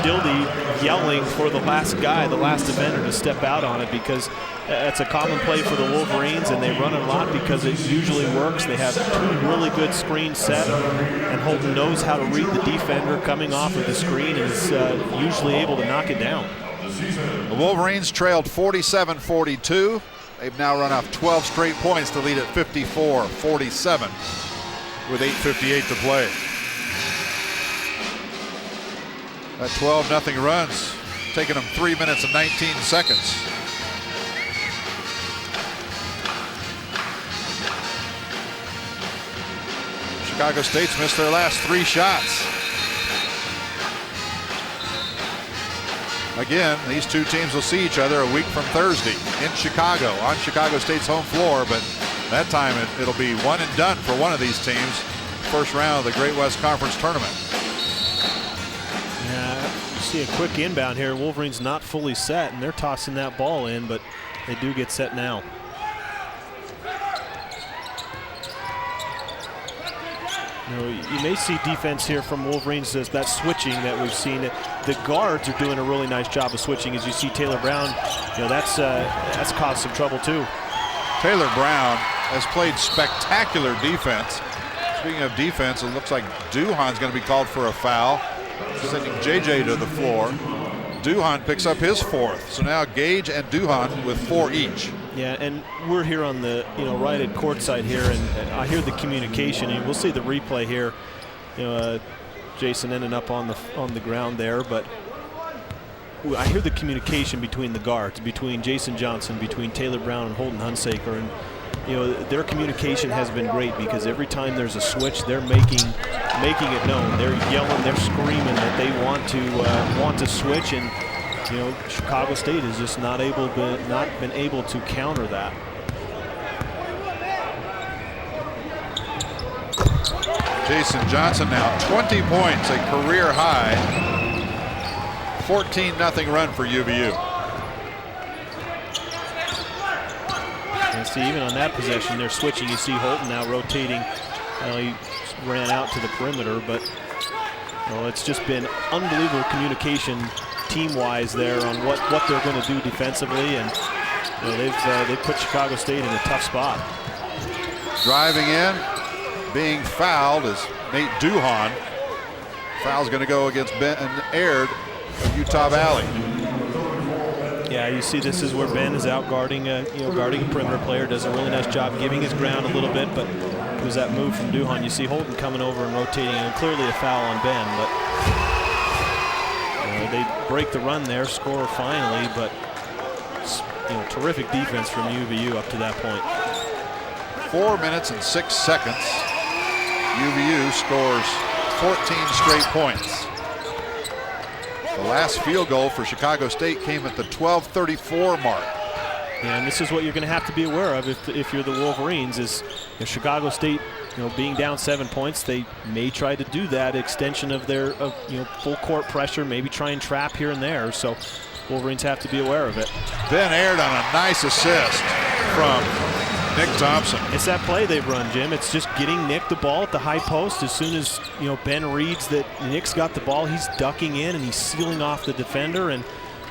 Dildy yelling for the last defender to step out on it, because that's a common play for the Wolverines, and they run it a lot because it usually works. They have 2 really good screens set, and Holton knows how to read the defender coming off of the screen, and is usually able to knock it down. The Wolverines trailed 47-42. They've now run off 12 straight points to lead at 54-47 with 8:58 to play. That 12-0 run's taking them 3 minutes and 19 seconds. Chicago State's missed their last 3 shots. Again, these 2 teams will see each other a week from Thursday in Chicago on Chicago State's home floor, but that time it'll be one and done for one of these teams. First round of the Great West Conference Tournament. Yeah, you see a quick inbound here. Wolverines not fully set, and they're tossing that ball in, but they do get set now. You may see defense here from Wolverines as that switching that we've seen. The guards are doing a really nice job of switching. As you see Taylor Brown, that's caused some trouble too. Taylor Brown has played spectacular defense. Speaking of defense, it looks like Duhan's going to be called for a foul, sending JJ to the floor. Duhan picks up his 4th. So now Gage and Duhan with 4 each. Yeah, and we're here on the, right at courtside here, and I hear the communication, and we'll see the replay here. Jason ended up on the ground there, but I hear the communication between the guards, between Jason Johnson, between Taylor Brown and Holton Hunsaker, and their communication has been great, because every time there's a switch, they're making it known. They're yelling, they're screaming that they want to switch, and Chicago State has just not been able to counter that. Jason Johnson now 20 points, a career high. 14-0 run for UVU. And see, even on that possession, they're switching. You see Holton now rotating. He ran out to the perimeter, but it's just been unbelievable communication team-wise there on what they're going to do defensively, and they've put Chicago State in a tough spot. Driving in, being fouled is Nate Duhon. Foul's going to go against Ben Aird of Utah Valley. Yeah, you see this is where Ben is out guarding guarding a perimeter player, does a really nice job giving his ground a little bit, but it was that move from Duhon. You see Holton coming over and rotating, and clearly a foul on Ben, but they break the run there, score finally, but terrific defense from UVU up to that point. 4 minutes and 6 seconds. UVU scores 14 straight points. The last field goal for Chicago State came at the 12:34 mark. Yeah, and this is what you're going to have to be aware of if you're the Wolverines, is Chicago State, being down 7 points, they may try to do that extension of their full court pressure, maybe try and trap here and there. So Wolverines have to be aware of it. Ben Aird on a nice assist from Nick Thompson. It's that play they've run, Jim. It's just getting Nick the ball at the high post. As soon as Ben reads that Nick's got the ball, he's ducking in and he's sealing off the defender. And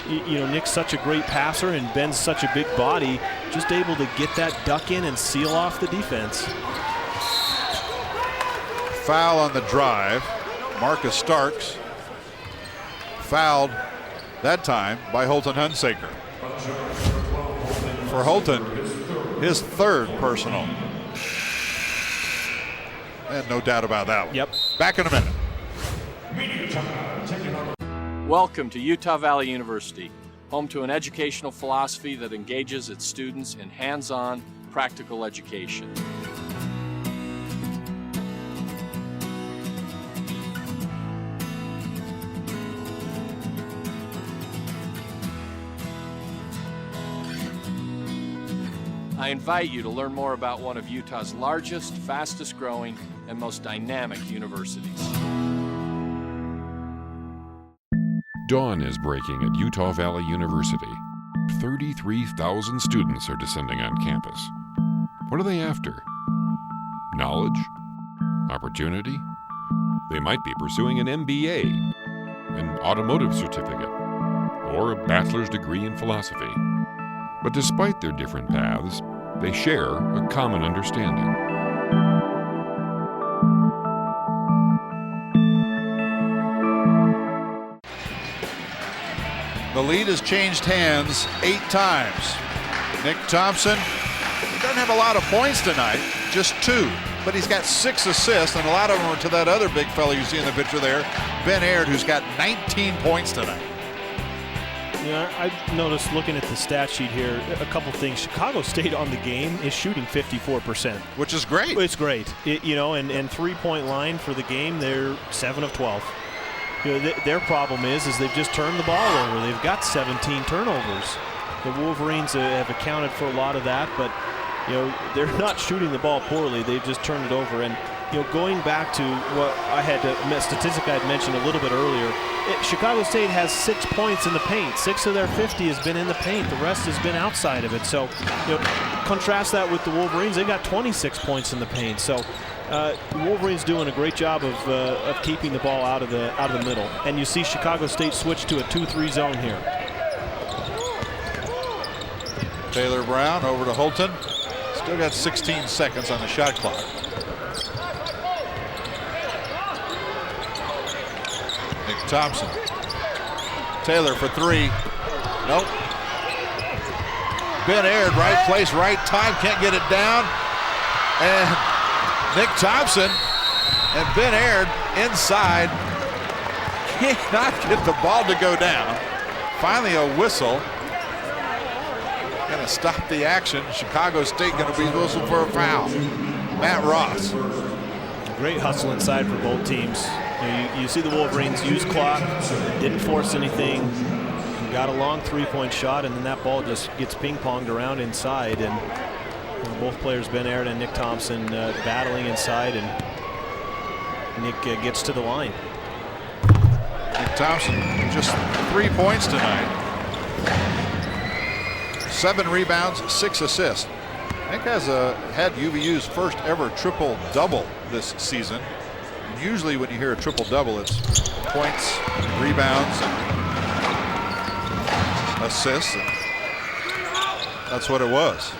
Nick's such a great passer and Ben's such a big body, just able to get that duck in and seal off the defense. Foul on the drive. Marcus Starks fouled that time by Holton Hunsaker. For Holton, his third personal. And no doubt about that one. Yep. Back in a minute. Welcome to Utah Valley University, home to an educational philosophy that engages its students in hands-on, practical education. I invite you to learn more about one of Utah's largest, fastest growing, and most dynamic universities. Dawn is breaking at Utah Valley University. 33,000 students are descending on campus. What are they after? Knowledge? Opportunity? They might be pursuing an MBA, an automotive certificate, or a bachelor's degree in philosophy. But despite their different paths, they share a common understanding. The lead has changed hands 8 times. Nick Thompson doesn't have a lot of points tonight, just 2. But he's got 6 assists, and a lot of them are to that other big fellow you see in the picture there, Ben Aird, who's got 19 points tonight. Yeah, I noticed looking at the stat sheet here, a couple things. Chicago State on the game is shooting 54%. Which is great. It's great. And three-point line for the game, they're 7 of 12. Their problem is they've just turned the ball over. They've got 17 turnovers. The Wolverines have accounted for a lot of that, but they're not shooting the ball poorly. They've just turned it over. And going back to what statistic I had mentioned a little bit earlier, Chicago State has 6 points in the paint. 6 of their 50 has been in the paint. The rest has been outside of it. So, contrast that with the Wolverines. They got 26 points in the paint. So, the Wolverines doing a great job of keeping the ball out of the middle. And you see Chicago State switch to a 2-3 zone here. Taylor Brown over to Holton. Still got 16 seconds on the shot clock. Nick Thompson. Taylor for 3. Nope. Ben Aird, right place, right time, can't get it down. And Nick Thompson and Ben Aird inside. Cannot get the ball to go down. Finally a whistle. Going to stop the action. Chicago State going to be whistled for a foul. Matt Ross. Great hustle inside for both teams. You see the Wolverines use clock, didn't force anything, got a long three-point shot, and then that ball just gets ping-ponged around inside. And both players, Ben Aird and Nick Thompson, battling inside, and Nick gets to the line. Nick Thompson, just 3 points tonight. 7 rebounds, 6 assists. Nick has had UVU's first ever triple-double this season. And usually when you hear a triple-double, it's points, rebounds, and assists. That's what it was.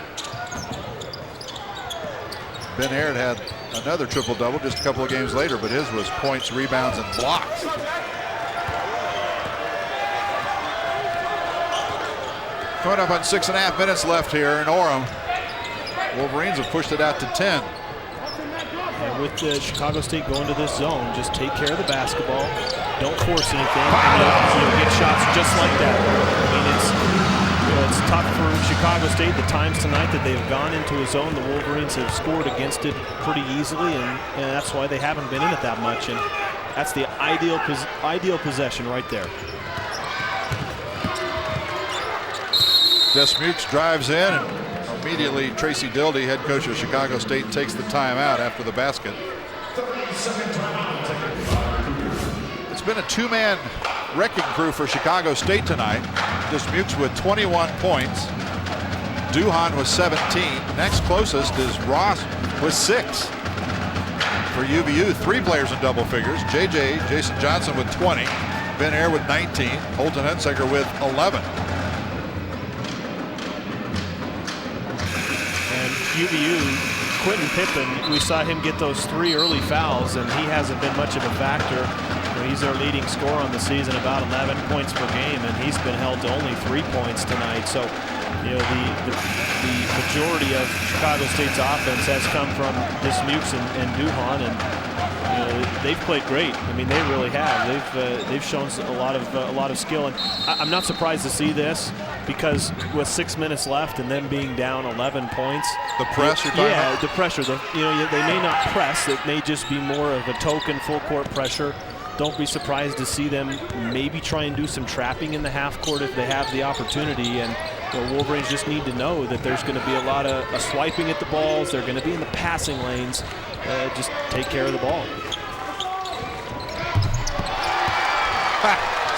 Ben Aird had another triple-double just a couple of games later, but his was points, rebounds, and blocks. Coming up on 6.5 minutes left here in Orem. Wolverines have pushed it out to 10. And with Chicago State going to this zone, just take care of the basketball. Don't force anything. And you'll get shots just like that. I mean, it's tough for Chicago State. The times tonight that they've gone into a zone, the Wolverines have scored against it pretty easily, and that's why they haven't been in it that much. And that's the ideal possession right there. Des Mukes drives in, and immediately Tracy Dildy, head coach of Chicago State, takes the timeout after the basket. It's been a two-man wrecking crew for Chicago State tonight. Des Mukes with 21 points. Duhan with 17. Next closest is Ross with 6. For UVU, 3 players in double figures. Jason Johnson with 20. Ben Air with 19. Holton Henseger with 11. UVU, Quentin Pippen, we saw him get those 3 early fouls, and he hasn't been much of a factor. He's our leading scorer on the season, about 11 points per game, and he's been held to only 3 points tonight. So, the majority of Chicago State's offense has come from Des Mukes and Duhan, and they've played great. I mean, they really have. They've shown a lot of skill, and I'm not surprised to see this, because with 6 minutes left and them being down 11 points, the press you're talking about? The pressure. They may not press. It may just be more of a token full court pressure. Don't be surprised to see them maybe try and do some trapping in the half court if they have the opportunity. And Wolverines just need to know that there's going to be a lot of swiping at the balls. They're going to be in the passing lanes. Just take care of the ball.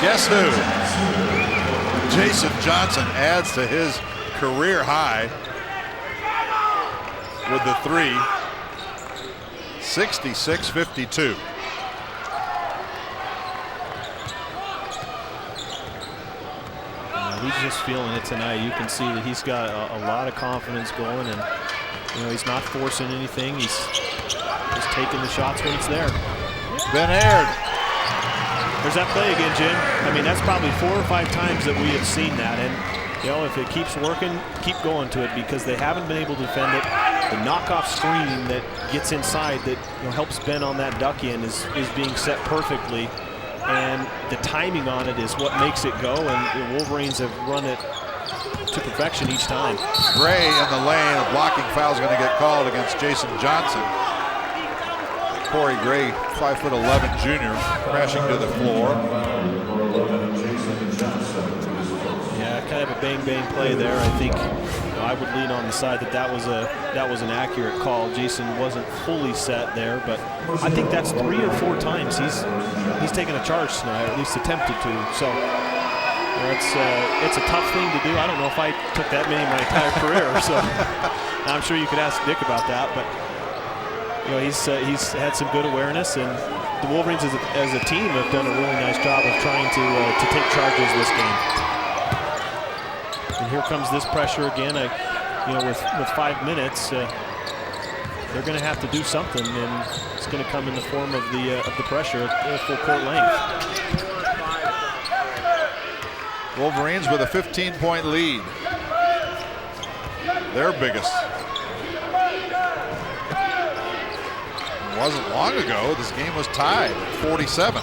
Guess who? Jason Johnson adds to his career high with the 3. 66-52. He's just feeling it tonight. You can see that he's got a lot of confidence going, and he's not forcing anything. He's just taking the shots when it's there. Ben Aird. There's that play again, Jim. I mean, that's probably 4 or 5 times that we have seen that, and if it keeps working, keep going to it, because they haven't been able to defend it. The knockoff screen that gets inside that helps Ben on that duck in is being set perfectly. And the timing on it is what makes it go, and the Wolverines have run it to perfection each time. Gray in the lane, a blocking foul is going to get called against Jason Johnson. Corey Gray, 5'11" junior, crashing to the floor. Yeah, kind of a bang-bang play there. I think I would lean on the side that was an accurate call. Jason wasn't fully set there, but I think that's 3 or 4 times he's taken a charge tonight, or at least attempted to. So it's a tough thing to do. I don't know if I took that many in my entire career. So I'm sure you could ask Dick about that, but he's had some good awareness, and the Wolverines as a team have done a really nice job of trying to take charges this game. And here comes this pressure again. With 5 minutes, they're going to have to do something, and it's going to come in the form of the pressure at full court length. Wolverines with a 15-point lead. Their biggest. It wasn't long ago this game was tied at 47.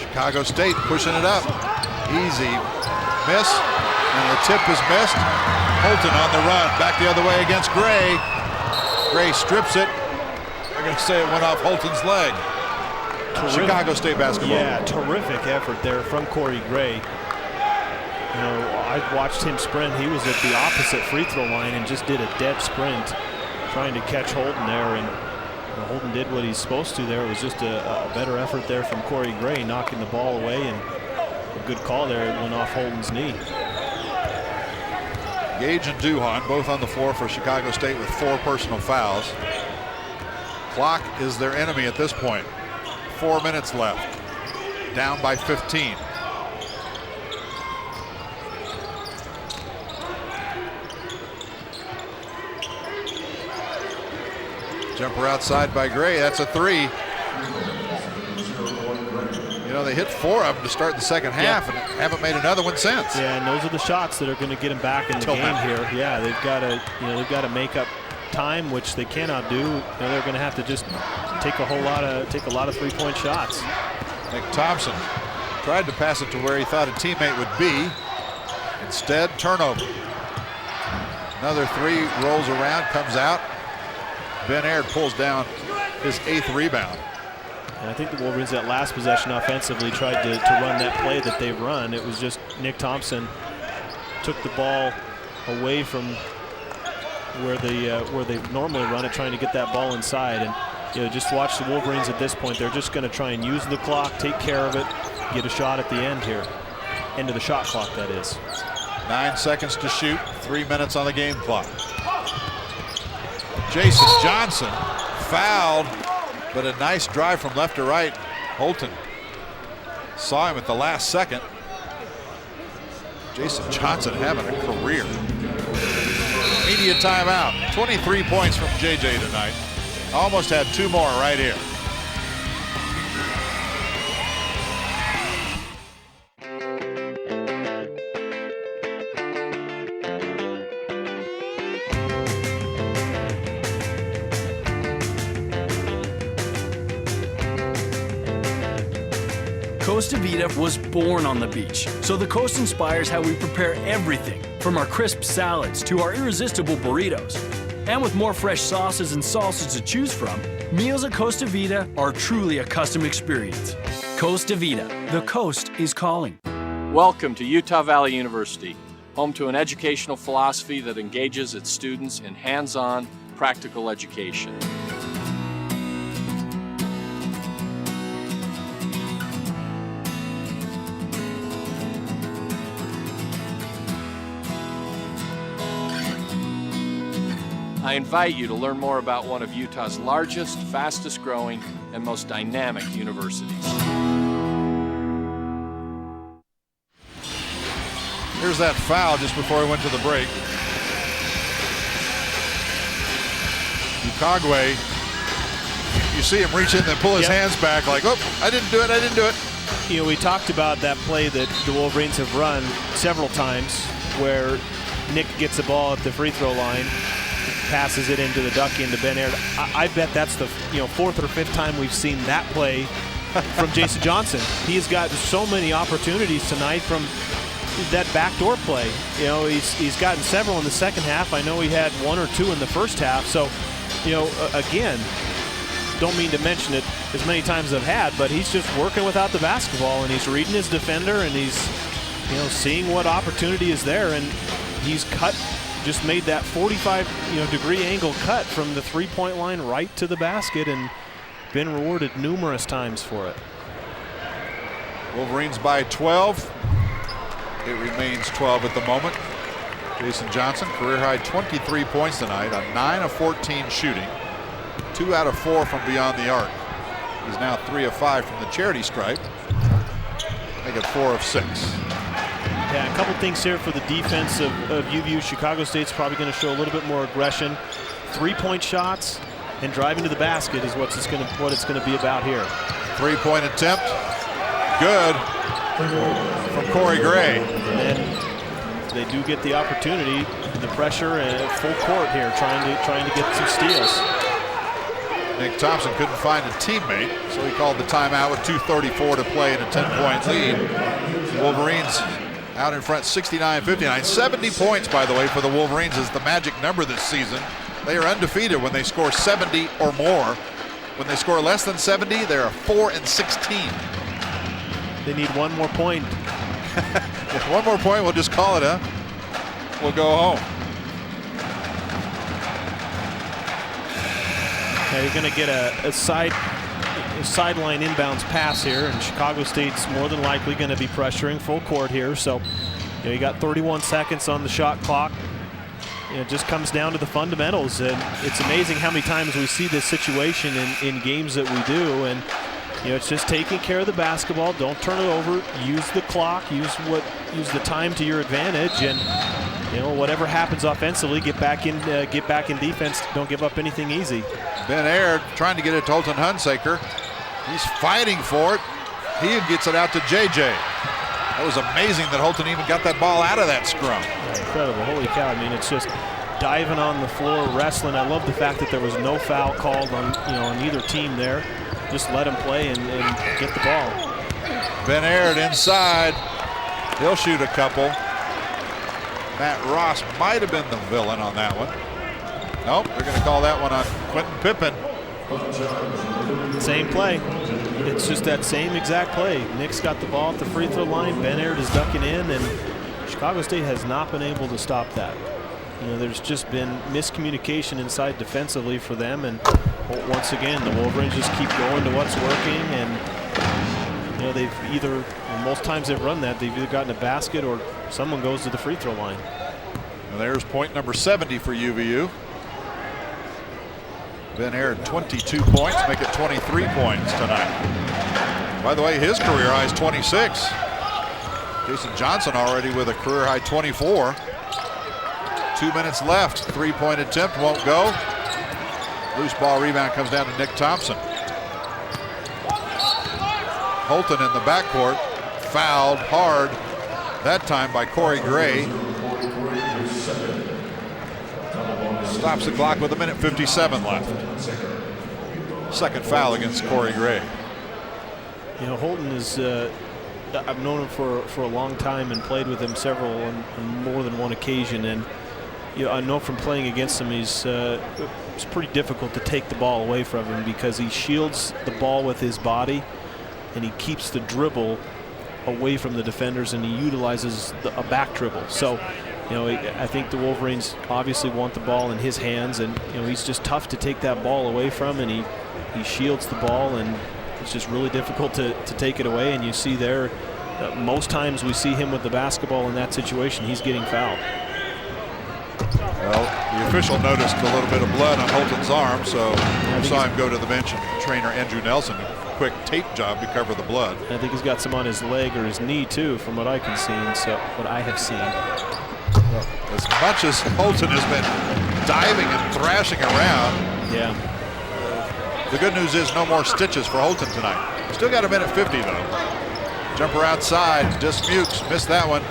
Chicago State pushing it up. Easy miss, and the tip is missed. Holton on the run, back the other way against Gray. Gray strips it. They're going to say it went off Holton's leg. Chicago State basketball. Yeah, terrific effort there from Corey Gray. I watched him sprint. He was at the opposite free throw line and just did a dead sprint trying to catch Holton there, and Holton did what he's supposed to there. It was just a better effort there from Corey Gray, knocking the ball away, and a good call there. It went off Holton's knee. Gage and Duhan both on the floor for Chicago State with 4 personal fouls. Clock is their enemy at this point. 4 minutes left. Down by 15. Jumper outside by Gray. That's a 3. You know, they hit 4 of them to start the second half and haven't made another one since. Yeah, and those are the shots that are going to get them back in the game here. Yeah, they've got to make up time, which they cannot do. They're going to have to just take a lot of 3-point shots. Nick Thompson tried to pass it to where he thought a teammate would be. Instead, turnover. Another 3 rolls around, comes out. Ben Aird pulls down his 8th rebound. And I think the Wolverines, that last possession offensively, tried to run that play that they've run. It was just Nick Thompson took the ball away from where they normally run it, trying to get that ball inside. And just watch the Wolverines at this point. They're just going to try and use the clock, take care of it, get a shot at the end here. End of the shot clock, that is. 9 seconds to shoot, 3 minutes on the game clock. Jason Johnson fouled, but a nice drive from left to right. Holton saw him at the last second. Jason Johnson having a career. Media timeout. 23 points from JJ tonight. Almost had 2 more right here. Costa Vida was born on the beach, so the coast inspires how we prepare everything, from our crisp salads to our irresistible burritos. And with more fresh sauces and salsas to choose from, meals at Costa Vida are truly a custom experience. Costa Vida, the coast is calling. Welcome to Utah Valley University, home to an educational philosophy that engages its students in hands-on, practical education. I invite you to learn more about one of Utah's largest, fastest growing, and most dynamic universities. Here's that foul just before we went to the break. Ukagwe, you see him reach in and pull his hands back like, oh, I didn't do it. We talked about that play that the Wolverines have run several times where Nick gets the ball at the free throw line, passes it into the duck into Ben Aird. I bet that's the 4th or 5th time we've seen that play from Jason Johnson. He has got so many opportunities tonight from that backdoor play. He's gotten several in the second half. I know he had 1 or 2 in the first half. So, again, don't mean to mention it as many times as I've had, but he's just working without the basketball, and he's reading his defender, and he's seeing what opportunity is there, and he's just made that 45 degree angle cut from the 3-point line right to the basket and been rewarded numerous times for it. Wolverines by 12. It remains 12 at the moment. Jason Johnson, career high 23 points tonight on 9 of 14 shooting. 2 out of 4 from beyond the arc. He's now 3 of 5 from the charity stripe. Make it 4 of 6. Yeah, a couple things here for the defense of UVU. Chicago State's probably going to show a little bit more aggression. 3-point shots and driving to the basket is what it's going to be about here. 3-point attempt, good from Corey Gray. And they do get the opportunity, the pressure, and full court here, trying to get some steals. Nick Thompson couldn't find a teammate, so he called the timeout with 2:34 to play in a 10-point lead. Wolverines out in front 69-59. 70 points, by the way, for the Wolverines is the magic number this season. They are undefeated when they score 70 or more. When they score less than 70, they're 4-16. They need one more point. If one more point, we'll just call it a. We'll go home. Yeah, you're going to get a sideline inbounds pass here, and Chicago State's more than likely going to be pressuring full court here. So, you got 31 seconds on the shot clock. It just comes down to the fundamentals, and it's amazing how many times we see this situation in games that we do. And it's just taking care of the basketball. Don't turn it over. Use the clock. Use the time to your advantage, and whatever happens offensively, get back in defense. Don't give up anything easy. Ben Aird trying to get it to Holton Hunsaker. He's fighting for it. He gets it out to JJ. That was amazing that Holton even got that ball out of that scrum. Incredible. Holy cow. I mean, it's just diving on the floor, wrestling. I love the fact that there was no foul called on either team there. Just let him play and get the ball. Ben Aird inside. He'll shoot a couple. Matt Ross might have been the villain on that one. Nope, they're going to call that one on Quentin Pippin. Same play. It's just that same exact play. Nick's got the ball at the free throw line. Ben Aird is ducking in, and Chicago State has not been able to stop that. There's just been miscommunication inside defensively for them, and once again, the Wolverines just keep going to what's working, and they've either, most times they've run that, they've either gotten a basket or someone goes to the free throw line. And there's point number 70 for UVU. Ben Aird 22 points, make it 23 points tonight. By the way, his career high is 26. Jason Johnson already with a career high 24. 2 minutes left. 3-point attempt won't go. Loose ball rebound comes down to Nick Thompson. Holton in the backcourt, fouled hard that time by Corey Gray. Stops the clock with 1:57 left. Second foul against Corey Gray. Holton is, I've known him for a long time and played with him on more than one occasion, and I know from playing against him, it's pretty difficult to take the ball away from him because he shields the ball with his body and he keeps the dribble away from the defenders, and he utilizes a back dribble. So I think the Wolverines obviously want the ball in his hands, and he's just tough to take that ball away from, and he shields the ball, and it's just really difficult to take it away. And you see there, most times we see him with the basketball in that situation, he's getting fouled. Well, the official noticed a little bit of blood on Holton's arm, so saw him go to the bench, and trainer Andrew Nelson, a quick tape job to cover the blood. I think he's got some on his leg or his knee too, from what I can see, and so what I have seen. As much as Holton has been diving and thrashing around, the good news is no more stitches for Holton tonight. Still got 1:50 though. Jumper outside, Dismukes missed that one.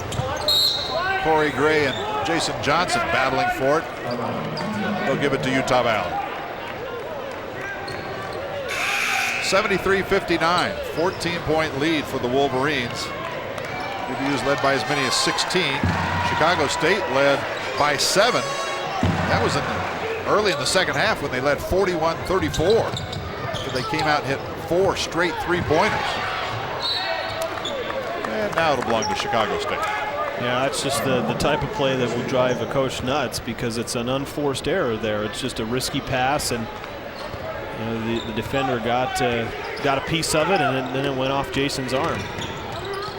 Corey Gray and Jason Johnson battling for it. They'll give it to Utah Valley. 73-59, 14-point lead for the Wolverines. UVU's led by as many as 16. Chicago State led by 7. That was early in the second half when they led 41-34. So they came out and hit 4 straight three-pointers. And now it'll belong to Chicago State. Yeah, that's just the type of play that will drive a coach nuts because it's an unforced error there. It's just a risky pass, and the defender got a piece of it, and then it went off Jason's arm.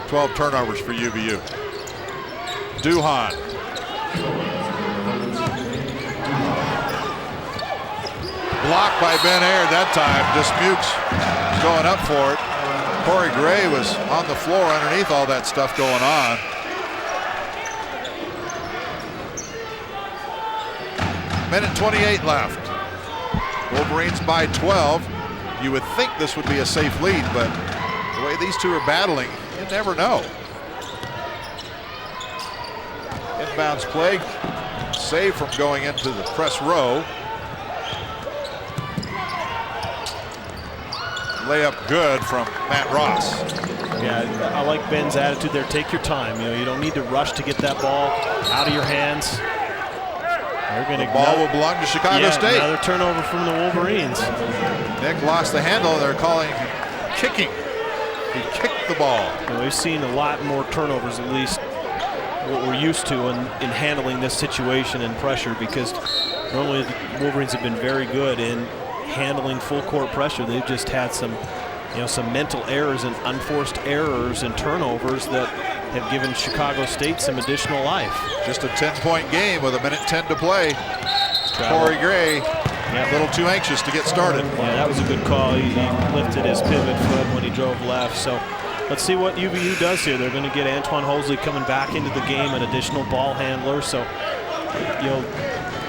12 turnovers for UVU. Duhan. Blocked by Ben Aird that time. Dismukes going up for it. Corey Gray was on the floor underneath all that stuff going on. Minute 28 left. Wolverines by 12. You would think this would be a safe lead, but the way these two are battling, you never know. Inbounds play, save from going into the press row. Layup good from Matt Ross. Yeah, I like Ben's attitude there. Take your time. You don't need to rush to get that ball out of your hands. The ball will belong to Chicago State. Another turnover from the Wolverines. Nick lost the handle. They're calling kicking. He kicked the ball. We've seen a lot more turnovers, at least what we're used to in handling this situation and pressure, because normally the Wolverines have been very good in handling full court pressure. They've just had some mental errors and unforced errors and turnovers that have given Chicago State some additional life. Just a 10-point game with 1:10 to play. Corey Gray A little too anxious to get started. Yeah, that was a good call. He lifted his pivot foot when he drove left. So let's see what UVU does here. They're going to get Antoine Hosley coming back into the game, an additional ball handler. So, you know,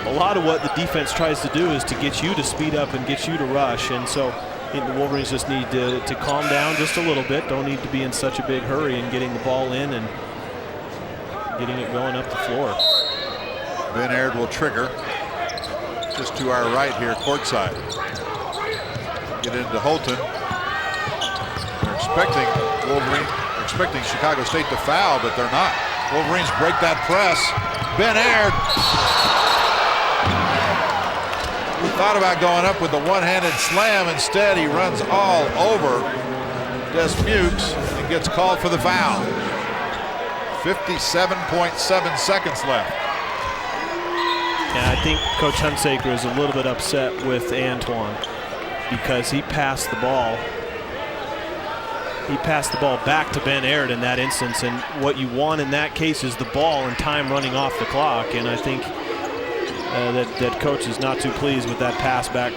a lot of what the defense tries to do is to get you to speed up and get you to rush. And so I think the Wolverines just need to calm down just a little bit. Don't need to be in such a big hurry in getting the ball in and getting it going up the floor. Ben Aird will trigger just to our right here, courtside. Get into Holton. They're expecting expecting Chicago State to foul, but they're not. Wolverines break that press. Ben Aird. He thought about going up with the one-handed slam. Instead, he runs all over Des Mukes and gets called for the foul. 57.7 seconds left. Yeah, I think Coach Hunsaker is a little bit upset with Antoine because he passed the ball. He passed the ball back to Ben Aird in that instance, and what you want in that case is the ball and time running off the clock. And I think that coach is not too pleased with that pass back.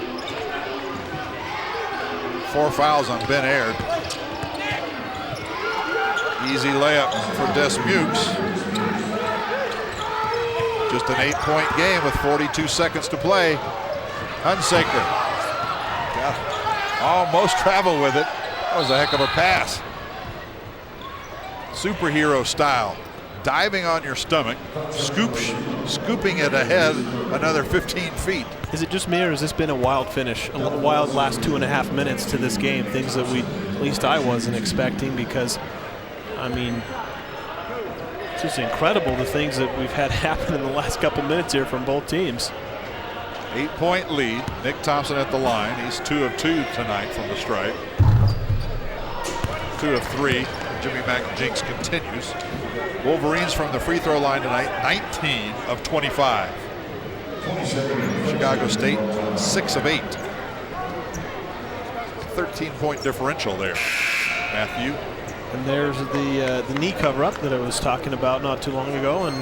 4 fouls on Ben Aird. Easy layup for Des Mukes. Just an 8-point game with 42 seconds to play. Hunsaker almost travel with it. That was a heck of a pass. Superhero style. Diving on your stomach, scooping it ahead another 15 feet. Is it just me, or has this been a wild finish? A wild last 2.5 minutes to this game. Things that at least I wasn't expecting, because, I mean, it's just incredible the things that we've had happen in the last couple minutes here from both teams. 8-point lead. Nick Thompson at the line. He's 2 of 2 tonight from the stripe. 2 of 3. Jimmy McJinks continues. Wolverines from the free throw line tonight, 19 of 25. Chicago State, 6 of 8. 13-point differential there, Matthew. And there's the knee cover-up that I was talking about not too long ago, and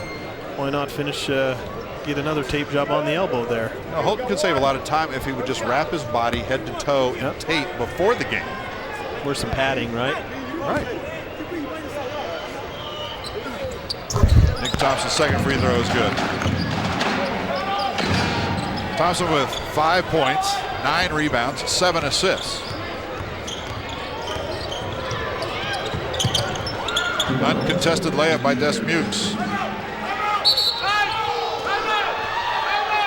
why not finish, get another tape job on the elbow there. Now, Holton could save a lot of time if he would just wrap his body head to toe in tape before the game. Wear some padding, right? Right. Nick Thompson's second free throw is good. Thompson with 5 points, 9 rebounds, 7 assists. Uncontested layup by Des Mukes.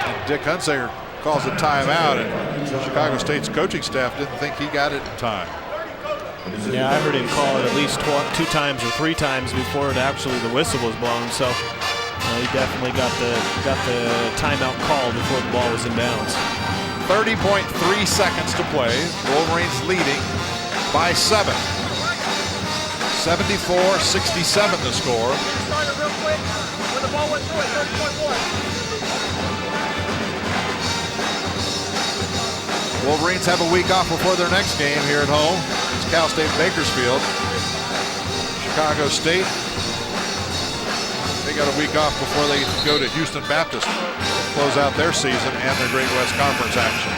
And Dick Hunsaker calls a timeout, and Chicago State's coaching staff didn't think he got it in time. Yeah, I heard him call it at least 2 times or 3 times before the whistle was blown. So he definitely got the timeout called before the ball was in bounds. 30.3 seconds to play. Wolverines leading by 7. 74-67 the score. Wolverines have a week off before their next game here at home. It's Cal State Bakersfield. Chicago State, they got a week off before they go to Houston Baptist, close out their season and their Great West Conference action.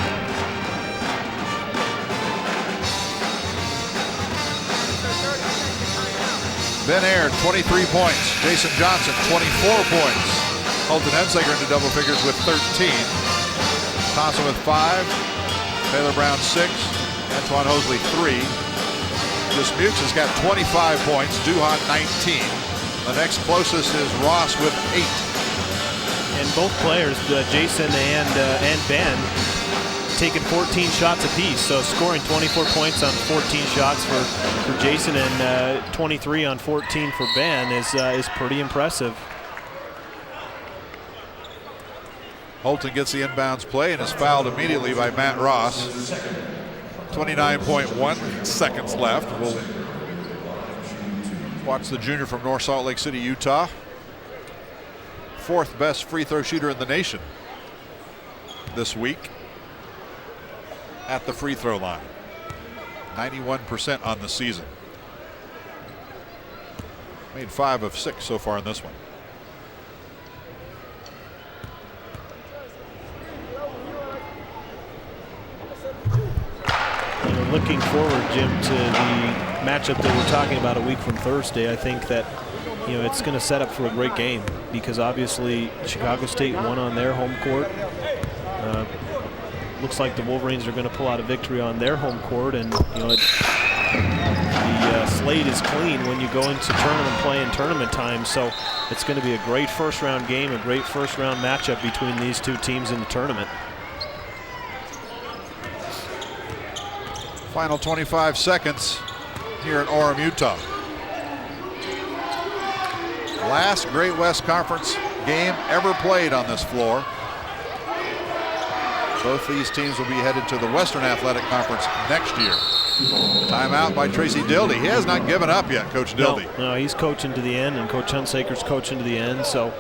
Ben Aird, 23 points. Jason Johnson, 24 points. Holton Hunsaker into double figures with 13. Thompson with 5. Taylor Brown 6, Antoine Hosley 3. Des Mukes has got 25 points, Duhon 19. The next closest is Ross with 8. And both players, Jason and Ben, taking 14 shots apiece. So scoring 24 points on 14 shots for Jason and 23 on 14 for Ben is pretty impressive. Holton gets the inbounds play and is fouled immediately by Matt Ross. 29.1 seconds left. We'll watch the junior from North Salt Lake City, Utah. 4th best free throw shooter in the nation this week at the free throw line. 91% on the season. Made 5 of 6 so far in this one. looking forward, Jim, to the matchup that we're talking about a week from Thursday. I think that, it's going to set up for a great game because obviously Chicago State won on their home court. Looks like the Wolverines are going to pull out a victory on their home court, and the slate is clean when you go into tournament play and tournament time. So it's going to be a great first-round game, a great first-round matchup between these two teams in the tournament. Final 25 seconds here in Orem, Utah. Last Great West Conference game ever played on this floor. Both these teams will be headed to the Western Athletic Conference next year. Timeout by Tracy Dildy. He has not given up yet, Coach Dildy. No, he's coaching to the end, and Coach Hunsaker's coaching to the end. So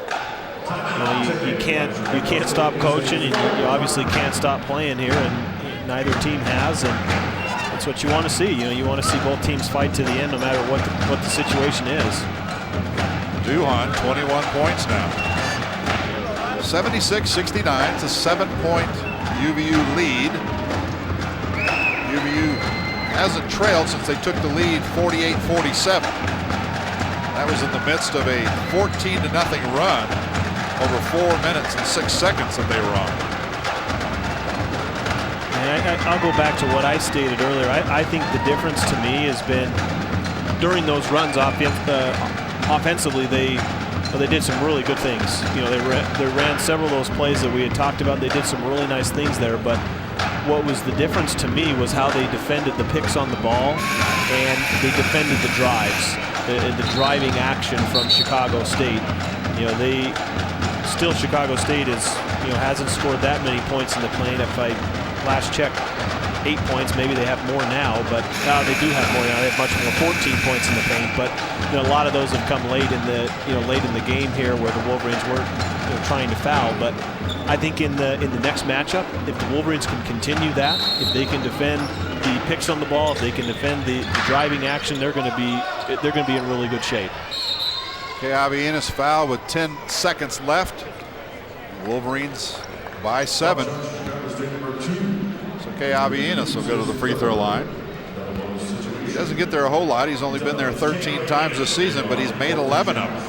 you can't stop coaching, and you obviously can't stop playing here, and neither team has. And that's what you want to see. You want to see both teams fight to the end, no matter what the situation is. Duhon, 21 points now. 76-69. It's a 7-point UVU lead. UVU hasn't trailed since they took the lead 48-47. That was in the midst of a 14-0 run over 4 minutes and 6 seconds that they were on. I'll go back to what I stated earlier. I think the difference to me has been during those runs offensively, they did some really good things. They ran several of those plays that we had talked about. They did some really nice things there, but what was the difference to me was how they defended the picks on the ball, and they defended the drives, the driving action from Chicago State. Chicago State hasn't scored that many points in the paint. If I last checked, 8 points. Maybe they have more now, but they do have more now. They have much more, 14 points in the paint. But a lot of those have come late in the game here, where the Wolverines weren't trying to foul. But I think in the next matchup, if the Wolverines can continue that, if they can defend the picks on the ball, if they can defend the driving action, they're going to be in really good shape. Okay, Avianis foul with 10 seconds left. Wolverines by 7. Okay, Avianis will go to the free throw line. He doesn't get there a whole lot. He's only been there 13 times this season, but he's made 11 of them.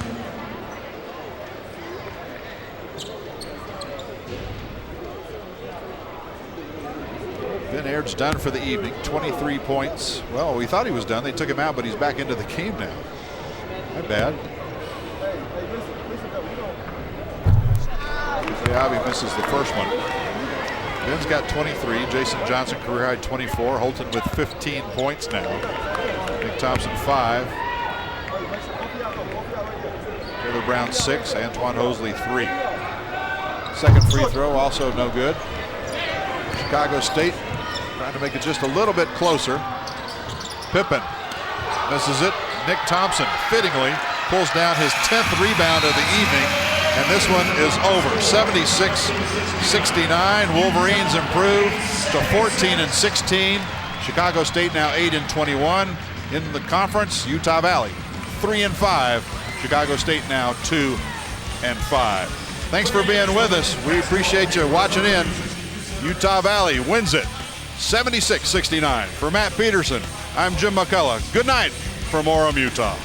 Ben Aird's done for the evening, 23 points. Well, we thought he was done. They took him out, but he's back into the game now. Not bad. Okay, Avi misses the first one. Ben's got 23. Jason Johnson career high 24. Holton with 15 points now. Nick Thompson 5. Taylor Brown 6. Antoine Hosley 3. Second free throw also no good. Chicago State trying to make it just a little bit closer. Pippen misses it. Nick Thompson fittingly pulls down his 10th rebound of the evening. And this one is over. 76-69. Wolverines improve to 14-16. Chicago State now 8-21 in the conference. Utah Valley 3-5. Chicago State now 2-5. Thanks for being with us. We appreciate you watching in. Utah Valley wins it 76-69. For Matt Peterson, I'm Jim McCullough. Good night from Orem, Utah.